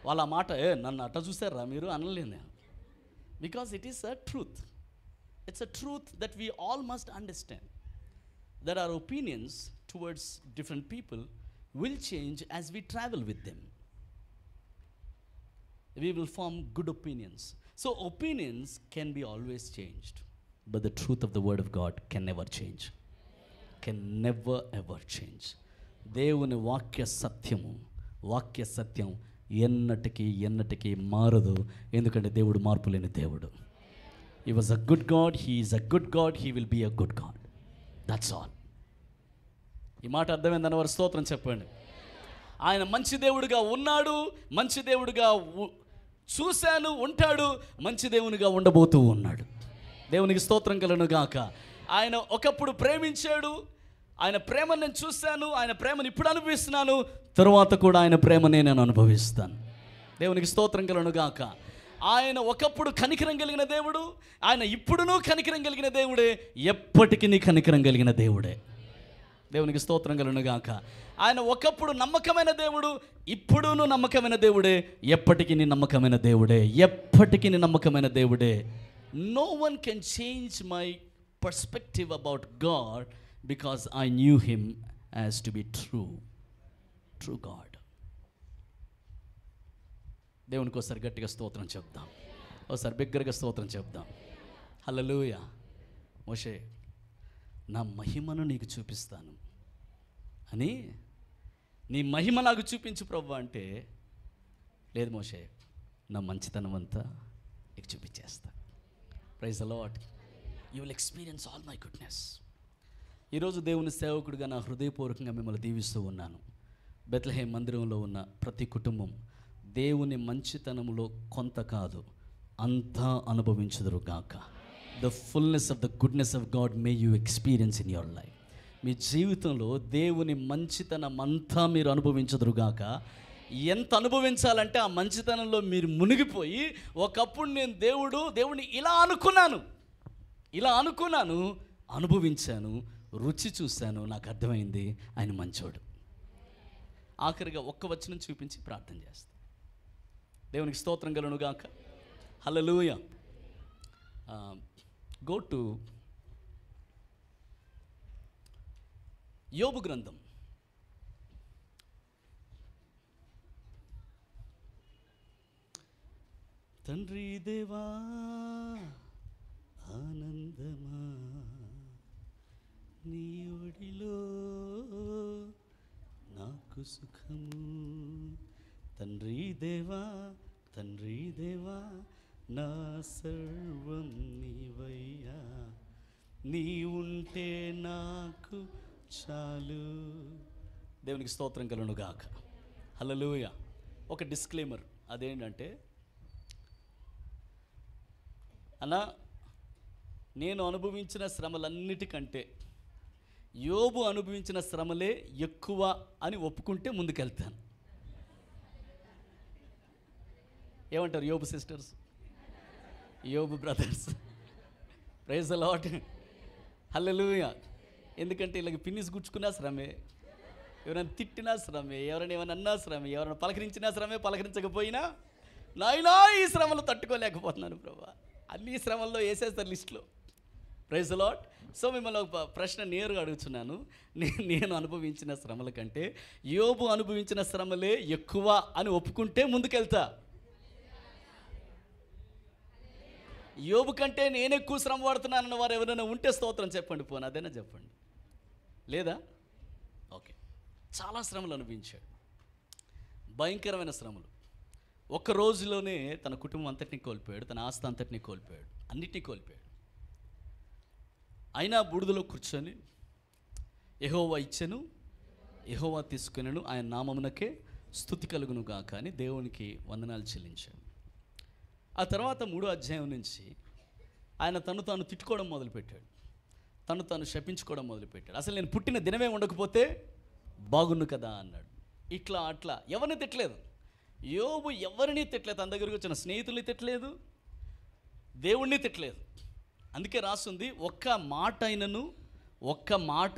వాళ్ళ మాట నన్ను అట్ట చూసారా మీరు అనలేను నేను, because it is a truth. It's a truth that we all must understand that our opinions towards different people will change as we travel with them. We will form good opinions. So opinions can be always changed, but the truth of the word of God can never change. Can never ever change. దేవుని వాక్య సత్యం ఎన్నటికీ మారదు, ఎందుకంటే దేవుడు మార్పు లేని దేవుడు. He was a good God, he is a good God, he will be a good God. That's all. ఈ మాట అర్థమైందని వారు స్తోత్రం చెప్పండి. ఆయన మంచి దేవుడిగా ఉన్నాడు, మంచి దేవుడిగా చూశాను, ఉంటాడు, మంచి దేవునిగా ఉండబోతూ ఉన్నాడు. దేవునికి స్తోత్రం కలుగును గాక. ఆయన ఒకప్పుడు ప్రేమించాడు, ఆయన ప్రేమను నేను చూశాను, ఆయన ప్రేమను ఇప్పుడు అనుభవిస్తున్నాను, తరువాత కూడా ఆయన ప్రేమనే నేను అనుభవిస్తాను. దేవునికి స్తోత్రం కలుగును గాక. ఆయన ఒకప్పుడు కనికరం కలిగిన దేవుడు, ఆయన ఇప్పుడునూ కనికరం కలిగిన దేవుడే, ఎప్పటికీ నీ కనికరం కలిగిన దేవుడే. దేవునికి స్తోత్రం కలుగును గాక. ఆయన ఒకప్పుడు నమ్మకమైన దేవుడు, ఇప్పుడును నమ్మకమైన దేవుడే, ఎప్పటికీ నీ నమ్మకమైన దేవుడే, ఎప్పటికీ నీ నమ్మకమైన దేవుడే. No one can change my perspective about God because I knew him as to be true God. దేవునికి ఒకసారి గట్టిగా స్తోత్రం చెప్దాం, ఒకసారి బిగ్గరగా స్తోత్రం చెప్దాం. హల్లెలూయా. మోషే, నా మహిమను నీకు చూపిస్తాను అని, నీ మహిమ నాకు చూపించు ప్రభువా అంటే, లేదు మోషే, నా మంచితనం అంతా నీకు చూపించేస్తా. Praise the Lord. You will experience all my goodness. ఈరోజు దేవుని సేవకుడిగా నా హృదయపూర్వకంగా మిమ్మల్ని దీవిస్తూ ఉన్నాను. బెత్లెహేం మందిరంలో ఉన్న ప్రతి కుటుంబం దేవుని మంచితనములో కొంత కాదు, అంతా అనుభవించుదురు గాక. The fullness of the goodness of God may you experience in your life. మీ జీవితంలో దేవుని మంచితనం అంతా మీరు అనుభవించుదురు గాక. ఎంత అనుభవించాలంటే ఆ మంచితనంలో మీరు మునిగిపోయి, ఒకప్పుడు నేను దేవుడిని ఇలా అనుకున్నాను, అనుభవించాను, రుచి చూశాను, నాకు అర్థమైంది ఆయన మంచోడు. ఆఖరిగా ఒక్క వచనం చూపించి ప్రార్థన చేస్తాను. దేవునికి స్తోత్రం కలుగును గాక. హల్లెలూయా. గో టు యోబు గ్రంథం. తండ్రి దేవా ఆనందమా నీ ఒడిలో నాకు సుఖము. తండ్రి దేవా నా సర్వం నీవయ్యా, నీ ఉంటే నాకు చాలు. దేవునికి స్తోత్రం కలుగును గాక. హల్లెలూయా. ఒక డిస్క్లైమర్, అదేంటంటే, అన్నా నేను అనుభవించిన శ్రమలన్నిటికంటే యోబు అనుభవించిన శ్రమలే ఎక్కువ అని ఒప్పుకుంటే ముందుకెళ్తాను. ఏమంటారు యోబు సిస్టర్స్, యోబు brothers? Praise the Lord. Hallelujah. ఎందుకంటే ఇలాగ పిన్నిస్ గుచ్చుకున్నా శ్రమే, ఎవరైనా తిట్టినా శ్రమే, ఎవరైనా ఏమైనా అన్నా శ్రమే, ఎవరైనా పలకరించినా శ్రమే, పలకరించకపోయినా నాయనా ఈ శ్రమలు తట్టుకోలేకపోతున్నాను ప్రభా, అన్ని శ్రమల్లో వేసేస్తారు లిస్టులో. Praise the lord. సో మిమ్మల్ని ఒక ప్రశ్న నేరుగా అడుగుతున్నాను. నేను అనుభవించిన శ్రమల కంటే యోబు అనుభవించిన శ్రమలే ఎక్కువ అని ఒప్పుకుంటే ముందుకెళ్తా. యోబు కంటే నేను ఎక్కువ శ్రమ పడుతున్నానన్న వారు ఎవరైనా ఉంటే స్తోత్రం చెప్పండి. పోనీ అదేనా చెప్పండి. లేదా? ఓకే. చాలా శ్రమలు అనుభవించాడు, భయంకరమైన శ్రమలు. ఒక్క రోజులోనే తన కుటుంబం అంతటినీ కోల్పోయాడు, తన ఆస్తి అంతటినీ కోల్పోయాడు, అన్నిటినీ కోల్పోయాడు. అయినా బూడిదలో కూర్చొని యెహోవా ఇచ్చెను, యెహోవా తీసుకునెను, ఆయన నామమునకే స్తుతి కలుగును గాక అని దేవునికి వందనాలు చెల్లించాడు. ఆ తర్వాత 3వ అధ్యాయం నుంచి ఆయన తను తాను తిట్టుకోవడం మొదలుపెట్టాడు, తను తాను శపించుకోవడం మొదలుపెట్టాడు. అసలు నేను పుట్టిన దినమే ఉండకపోతే బాగుండు కదా అన్నాడు. ఇట్లా అట్లా ఎవరిని తిట్టలేదు యోబు, ఎవరిని తిట్టలేదు. తన దగ్గరికి వచ్చిన స్నేహితుల్ని తిట్టలేదు, దేవుణ్ణి తిట్టలేదు. అందుకే రాస్తుంది, ఒక్క మాట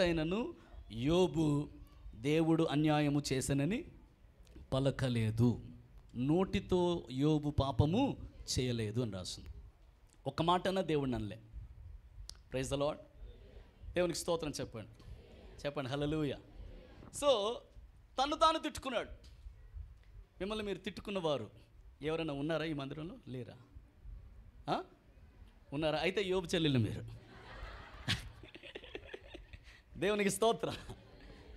అయినను యోబు దేవుడు అన్యాయము చేసనని పలకలేదు, నోటితో యోబు పాపము చేయలేదు అని రాస్తుంది. ఒక్క మాట అన్నా దేవుడిని అనలే. Praise the lord. దేవునికి స్తోత్రం చెప్పండి హల్లెలూయా. సో తను తాను తిట్టుకున్నాడు. మిమ్మల్ని మీరు తిట్టుకున్నవారు ఎవరైనా ఉన్నారా ఈ మందిరంలో? లేరా? ఉన్నారా? అయితే యోబు చెల్లెలు మీరు. దేవునికి స్తోత్రం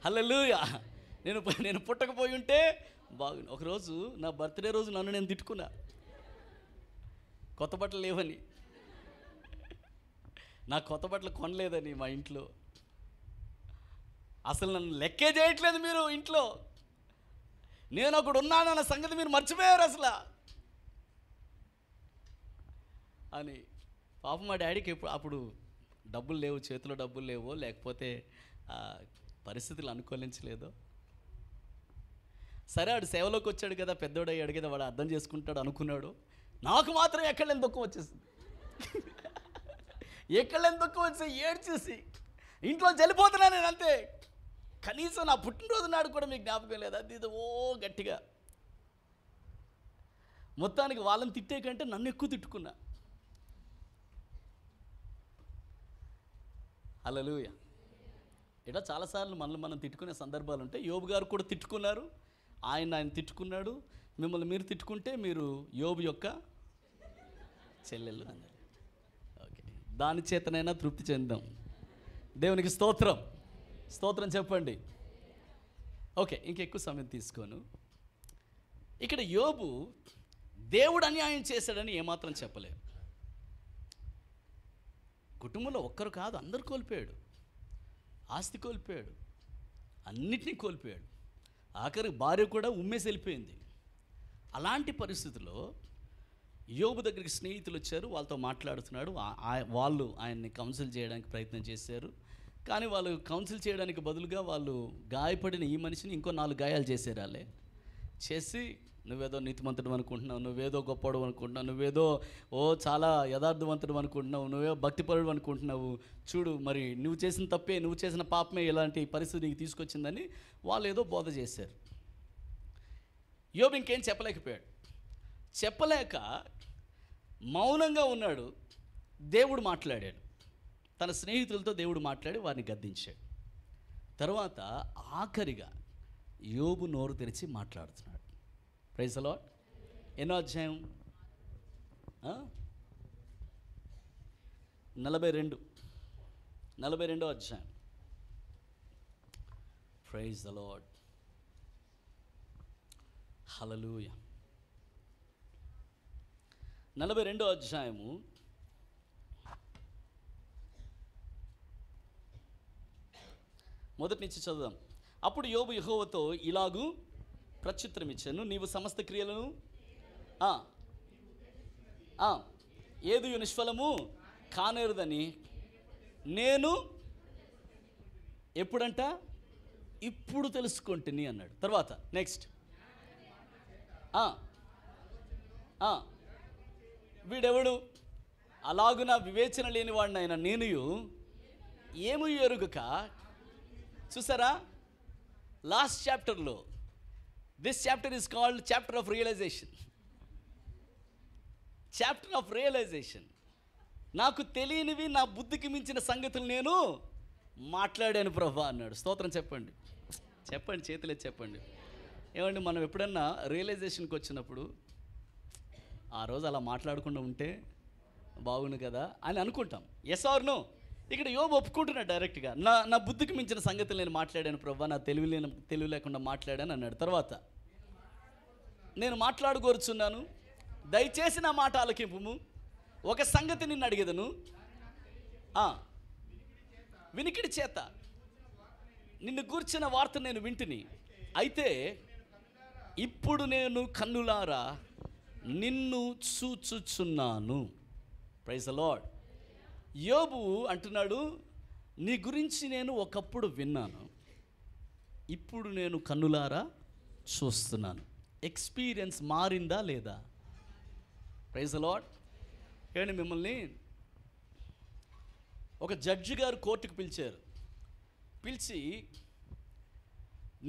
హల్లెలూయా. నేను పుట్టకపోయి ఉంటే బాగుంది. ఒకరోజు నా బర్త్డే రోజు నన్ను నేను తిట్టుకున్నా, కొత్త బట్టలు లేవని, నా కొత్త బట్టలు కొనలేదని మా ఇంట్లో. అసలు నన్ను లెక్కే చేయట్లేదు మీరు ఇంట్లో, నేను ఒకడు ఉన్నాను అన్న సంగతి మీరు మర్చిపోయారు అసలు అని. పాపం మా డాడీకి అప్పుడు డబ్బులు లేవు, చేతిలో డబ్బులు లేవో, లేకపోతే పరిస్థితులు అనుకూలించలేదు. సరే ఆడు సేవలోకి వచ్చాడు కదా, పెద్దోడయ్యాడు కదా, వాడు అర్థం చేసుకుంటాడు అనుకున్నాడు. నాకు మాత్రం ఎక్కడలేని దుఃఖం వచ్చేసింది. ఎక్కడలేని దుఃఖం వచ్చి ఏడ్చేసి ఇంట్లో వెళ్ళిపోతున్నాను నేను అంతే. కనీసం నా పుట్టినరోజు నాడు కూడా మీకు జ్ఞాపకం లేదు. అది ఓ గట్టిగా మొత్తానికి వాళ్ళని తిట్టే కంటే నన్ను ఎక్కువ తిట్టుకున్నా. హల్లెలూయా. ఇట్లా చాలాసార్లు మనల్ని మనం తిట్టుకునే సందర్భాలు ఉంటాయి. యోబు గారు కూడా తిట్టుకున్నారు, ఆయన తిట్టుకున్నాడు. మిమ్మల్ని మీరు తిట్టుకుంటే మీరు యోబు యొక్క చెల్లెళ్ళు అన్నారు. ఓకే, దాని చేతనైనా తృప్తి చెందాం. దేవునికి స్తోత్రం, స్తోత్రం చెప్పండి. ఓకే, ఇంకెక్కువ సమయం తీసుకోను. ఇక్కడ యోబు దేవుడు అన్యాయం చేశాడని ఏమాత్రం చెప్పలేదు. కుటుంబంలో ఒక్కరు కాదు, అందరు కోల్పోయాడు. ఆస్తి కోల్పోయాడు, అన్నిటినీ కోల్పోయాడు. ఆఖరికి భార్య కూడా ఉమ్మేసి వెళ్ళిపోయింది. అలాంటి పరిస్థితుల్లో యోబు దగ్గరికి స్నేహితులు వచ్చారు, వాళ్ళతో మాట్లాడుతున్నాడు. వాళ్ళు ఆయన్ని కౌన్సిల్ చేయడానికి ప్రయత్నం చేశారు. కానీ వాళ్ళు కౌన్సిల్ చేయడానికి బదులుగా వాళ్ళు గాయపడిన ఈ మనిషిని ఇంకో 4 గాయాలు చేశారు. వాళ్ళే చేసి, నువ్వేదో నీతిమంతుడు అనుకుంటున్నావు, నువ్వేదో గొప్పడు అనుకుంటున్నావు, నువ్వేదో చాలా యథార్థవంతుడు అనుకుంటున్నావు, నువ్వే భక్తిపరుడు అనుకుంటున్నావు, చూడు మరి నువ్వు చేసిన తప్పే, నువ్వు చేసిన పాపమే ఇలాంటి పరిస్థితి నీకు తీసుకొచ్చిందని వాళ్ళు ఏదో బోధ చేశారు. యోబు ఇంకేం చెప్పలేకపోయాడు. చెప్పలేక మౌనంగా ఉన్నాడు. దేవుడు మాట్లాడాడు, తన స్నేహితులతో దేవుడు మాట్లాడి వారిని గద్దించాడు. తర్వాత ఆఖరిగా యోబు నోరు తెరిచి మాట్లాడుతున్నాడు. Praise the Lord. ఎన్నో అధ్యాయం? 42వ అధ్యాయం. Praise the Lord. హల్లెలూయా. 42వ అధ్యాయము మొదటి నుంచి చదువుదాం. అప్పుడు యోబు యెహోవాతో ఇలాగూ ప్రత్యుత్తరం ఇచ్చాను, నీవు సమస్త క్రియలను ఏది నిష్ఫలము కానేరుదని నేను ఎప్పుడంట ఇప్పుడు తెలుసుకుంటుని అన్నాడు. తర్వాత నెక్స్ట్, వీడెవడు అలాగున వివేచన లేనివాడిని అయినా నేను ఏమి ఎరుగక. చూసారా, లాస్ట్ చాప్టర్లో this chapter is called chapter of realization. Chapter of realization. నాకు తెలియనివి, నా బుద్ధికి మించిన సంగతులు నేను మాట్లాడాను ప్రభా అన్నాడు. స్తోత్రం చెప్పండి, చెప్పండి, చేతులెత్తి చెప్పండి. ఏమండి, మనం ఎప్పుడన్నా రియలైజేషన్కి వచ్చినప్పుడు ఆ రోజు అలా మాట్లాడకుండా ఉంటే బాగుండు కదా అని అనుకుంటాం. Yes or no? ఇక్కడ యోబు ఒప్పుకుంటున్నాడు డైరెక్ట్గా, నా బుద్ధికి మించిన సంగతులు నేను మాట్లాడాను ప్రభా, నా తెలివి లేకుండా మాట్లాడాను అన్నాడు. తర్వాత, నేను మాట్లాడుకోరుచున్నాను, దయచేసి నా మాట ఆలకింపుము, ఒక సంగతి నిన్ను అడిగేదను, వినికిడి చేత నిన్ను గూర్చిన వార్త నేను వింటిని, అయితే ఇప్పుడు నేను కన్నులారా నిన్ను చూచుచున్నాను. Praise the lord. యోబు అంటున్నాడు, నీ గురించి నేను ఒకప్పుడు విన్నాను, ఇప్పుడు నేను కన్నులారా చూస్తున్నాను. ఎక్స్పీరియన్స్ మారిందా లేదా? Praise the lord. ఏమండి, మిమ్మల్ని ఒక జడ్జి గారు కోర్టుకు పిలిచారు. పిలిచి,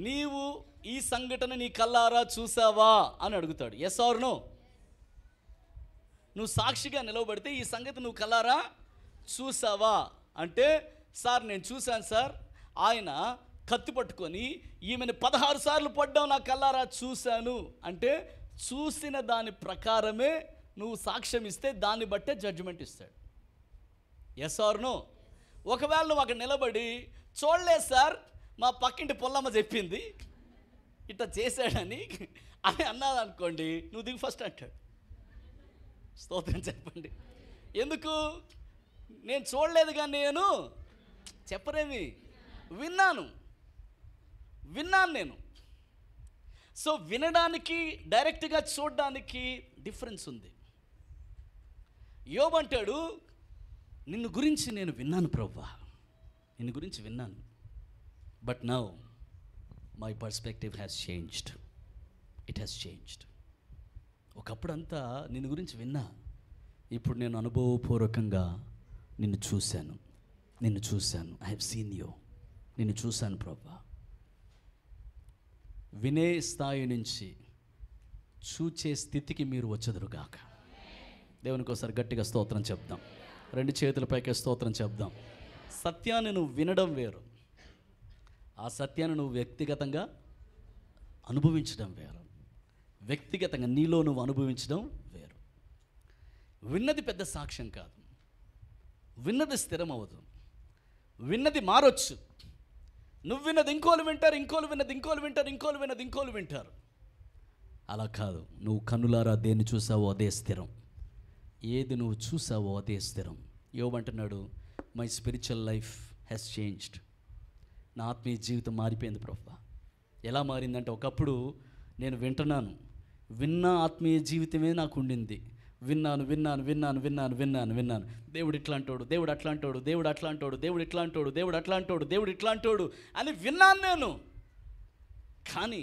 నీవు ఈ సంఘటన నీ కల్లారా చూసావా అని అడుగుతాడు. Yes or no? నువ్వు సాక్షిగా నిలవబడితే ఈ సంగతి నువ్వు కల్లారా చూసావా అంటే, సార్ నేను చూశాను సార్, ఆయన కత్తి పట్టుకొని ఈమెను 16 సార్లు పడ్డావు, నా కల్లారా చూశాను అంటే, చూసిన దాని ప్రకారమే నువ్వు సాక్ష్యం ఇస్తే దాన్ని బట్టే జడ్జిమెంట్ ఇస్తాడు. Yes or no? ఒకవేళ నువ్వు అక్కడ నిలబడి, చూడలేదు సార్, మా పక్కింటి పొల్లమ్మ చెప్పింది ఇట్లా చేశాడని అని అన్నది అనుకోండి, నువ్వు దిగు ఫస్ట్ అంటాడు. స్తోత్రం చెప్పండి. ఎందుకు? నేను చూడలేదుగా, నేను చెప్పరేమి, విన్నాను నేను. సో వినడానికి, డైరెక్ట్గా చూడడానికి డిఫరెన్స్ ఉంది. యోబు అంటాడు, నిన్ను గురించి నేను విన్నాను ప్రభువా, నిన్ను గురించి విన్నాను, but now my perspective has changed. It has changed. ఒకప్పుడంతా నిన్ను గురించి విన్నా, ఇప్పుడు నేను అనుభవపూర్వకంగా నిన్ను చూశాను. I have seen you. నిన్ను చూశాను ప్రభా. వినే స్థాయి నుంచి చూచే స్థితికి మీరు వచ్చదురుగాక. దేవునికి ఒకసారి గట్టిగా స్తోత్రం చెప్దాం. 2 చేతుల పైకి స్తోత్రం చెప్దాం. సత్యాన్ని నువ్వు వినడం వేరు, ఆ సత్యాన్ని నువ్వు వ్యక్తిగతంగా అనుభవించడం వేరు. వ్యక్తిగతంగా నీలో నువ్వు అనుభవించడం వేరు. విన్నది పెద్ద సాక్ష్యం కాదు, విన్నది స్థిరం అవ్వదు, విన్నది మారొచ్చు. నువ్వు విన్నది ఇంకోలు వింటారు, ఇంకోలు విన్నది ఇంకోలు వింటారు, ఇంకోలు విన్నది ఇంకోలు వింటారు. అలా కాదు. నువ్వు కన్నులారా దేన్ని చూసావో అదే స్థిరం. ఏది నువ్వు చూసావో అదే స్థిరం. యోబు అంటున్నాడు, my spiritual life has changed. నా ఆత్మీయ జీవితం మారిపోయింది ప్రభా. ఎలా మారిందంటే, ఒకప్పుడు నేను విన్న ఆత్మీయ జీవితమే నాకు ఉండింది. విన్నాను. దేవుడు ఇట్లా అంటాడు, దేవుడు అట్లా అంటాడు, దేవుడు అట్లా అంటాడు, దేవుడు ఇట్లా అంటాడు, దేవుడు అట్లా అంటాడు, దేవుడు ఇట్లా అంటాడు అని విన్నాను నేను. కానీ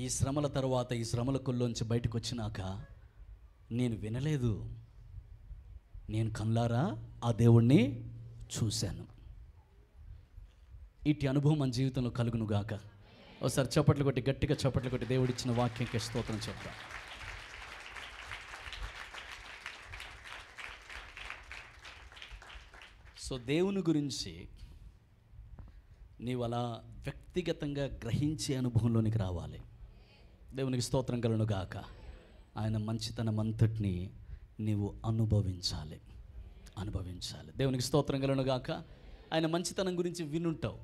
ఈ శ్రమల తర్వాత, ఈ శ్రమల కొల్లోంచి బయటకు వచ్చినాక నేను వినలేదు, నేను కళ్ళారా ఆ దేవుణ్ణి చూశాను. ఇటు అనుభవం మన జీవితంలో కలుగును గాక. ఒకసారి చప్పట్లు కొట్టి, గట్టిగా చప్పట్లు కొట్టి దేవుడిచ్చిన వాక్యంకి స్తోత్రం చెప్తా. సో దేవుని గురించి నీవు అలా వ్యక్తిగతంగా గ్రహించే అనుభవంలోనికి రావాలి. దేవునికి స్తోత్రం కలుగును గాక. ఆయన మంచితనం అంతటిని నీవు అనుభవించాలి. దేవునికి స్తోత్రం కలుగును గాక. ఆయన మంచితనం గురించి వినుంటావు,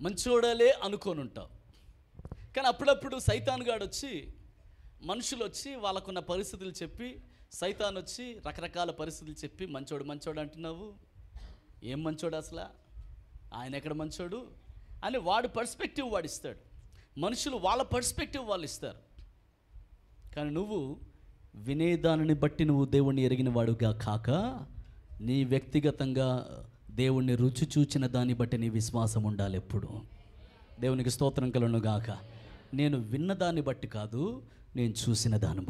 మంచోడాలే అనుకోనుంటావు. కానీ అప్పుడప్పుడు సైతాన్ గాడు వచ్చి, మనుషులు వచ్చి వాళ్ళకున్న పరిస్థితులు చెప్పి, సైతాన్ వచ్చి రకరకాల పరిస్థితులు చెప్పి మంచోడు అంటున్నావు, ఏం మంచోడు అసలు, ఆయన ఎక్కడ మంచోడు అని వాడు పర్స్పెక్టివ్ వాడు ఇస్తాడు. మనుషులు వాళ్ళ పర్స్పెక్టివ్ వాళ్ళు ఇస్తారు. కానీ నువ్వు వినేదానిని బట్టి నువ్వు దేవుణ్ణి ఎరిగిన వాడుగా కాక, నీ వ్యక్తిగతంగా దేవుణ్ణి రుచి చూచిన దాన్ని బట్టి నీ విశ్వాసం ఉండాలి ఎప్పుడు. దేవునికి స్తోత్రం కలుగును గాక. నేను విన్న దాన్ని బట్టి కాదు, నేను చూసిన దాన్ని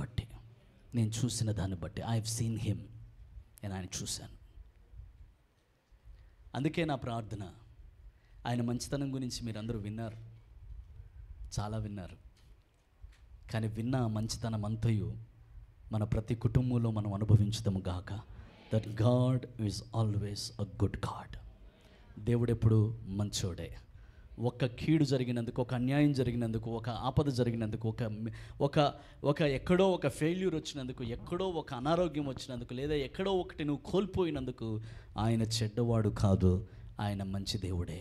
బట్టి ఐ హావ్ సీన్ హిమ్. నేను ఆయన చూశాను. అందుకే నా ప్రార్థన, ఆయన మంచితనం గురించి మీరందరూ విన్నారు, చాలా విన్నారు. కానీ విన్న మంచితనం అంతయు మన ప్రతి కుటుంబంలో మనం అనుభవించుదాము గాక. That God is always a good God. దేవుడు ఎప్పుడు మంచోడే. ఒక కీడు జరిగినందుకు, ఒక అన్యాయం జరిగినందుకు, ఒక ఆపద జరిగినందుకు, ఒక ఎక్కడో ఒక ఫెయిల్యూర్ వచ్చినందుకు, ఎక్కడో ఒక అనారోగ్యం వచ్చినందుకు, లేదా ఎక్కడో ఒకటి నువ్వు కోల్పోయినందుకు ఆయన చెడ్డవాడు కాదు, ఆయన మంచి దేవుడే.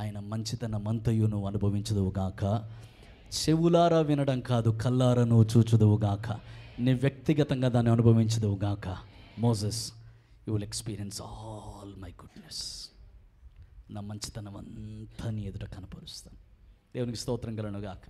ఆయన మంచితనం అంతయు నువ్వు అనుభవించదువు గాక. చెవులారా వినడం కాదు, కల్లారా నువ్వు చూచుదువు గాక. నీ వ్యక్తిగతంగా దాన్ని అనుభవించదువు గాక. Moses, you will experience all my goodness. నా మంచితనం అంతా నీ ఎదుట కనపరుస్తాను. దేవునికి స్తోత్రం కలుగును గాక.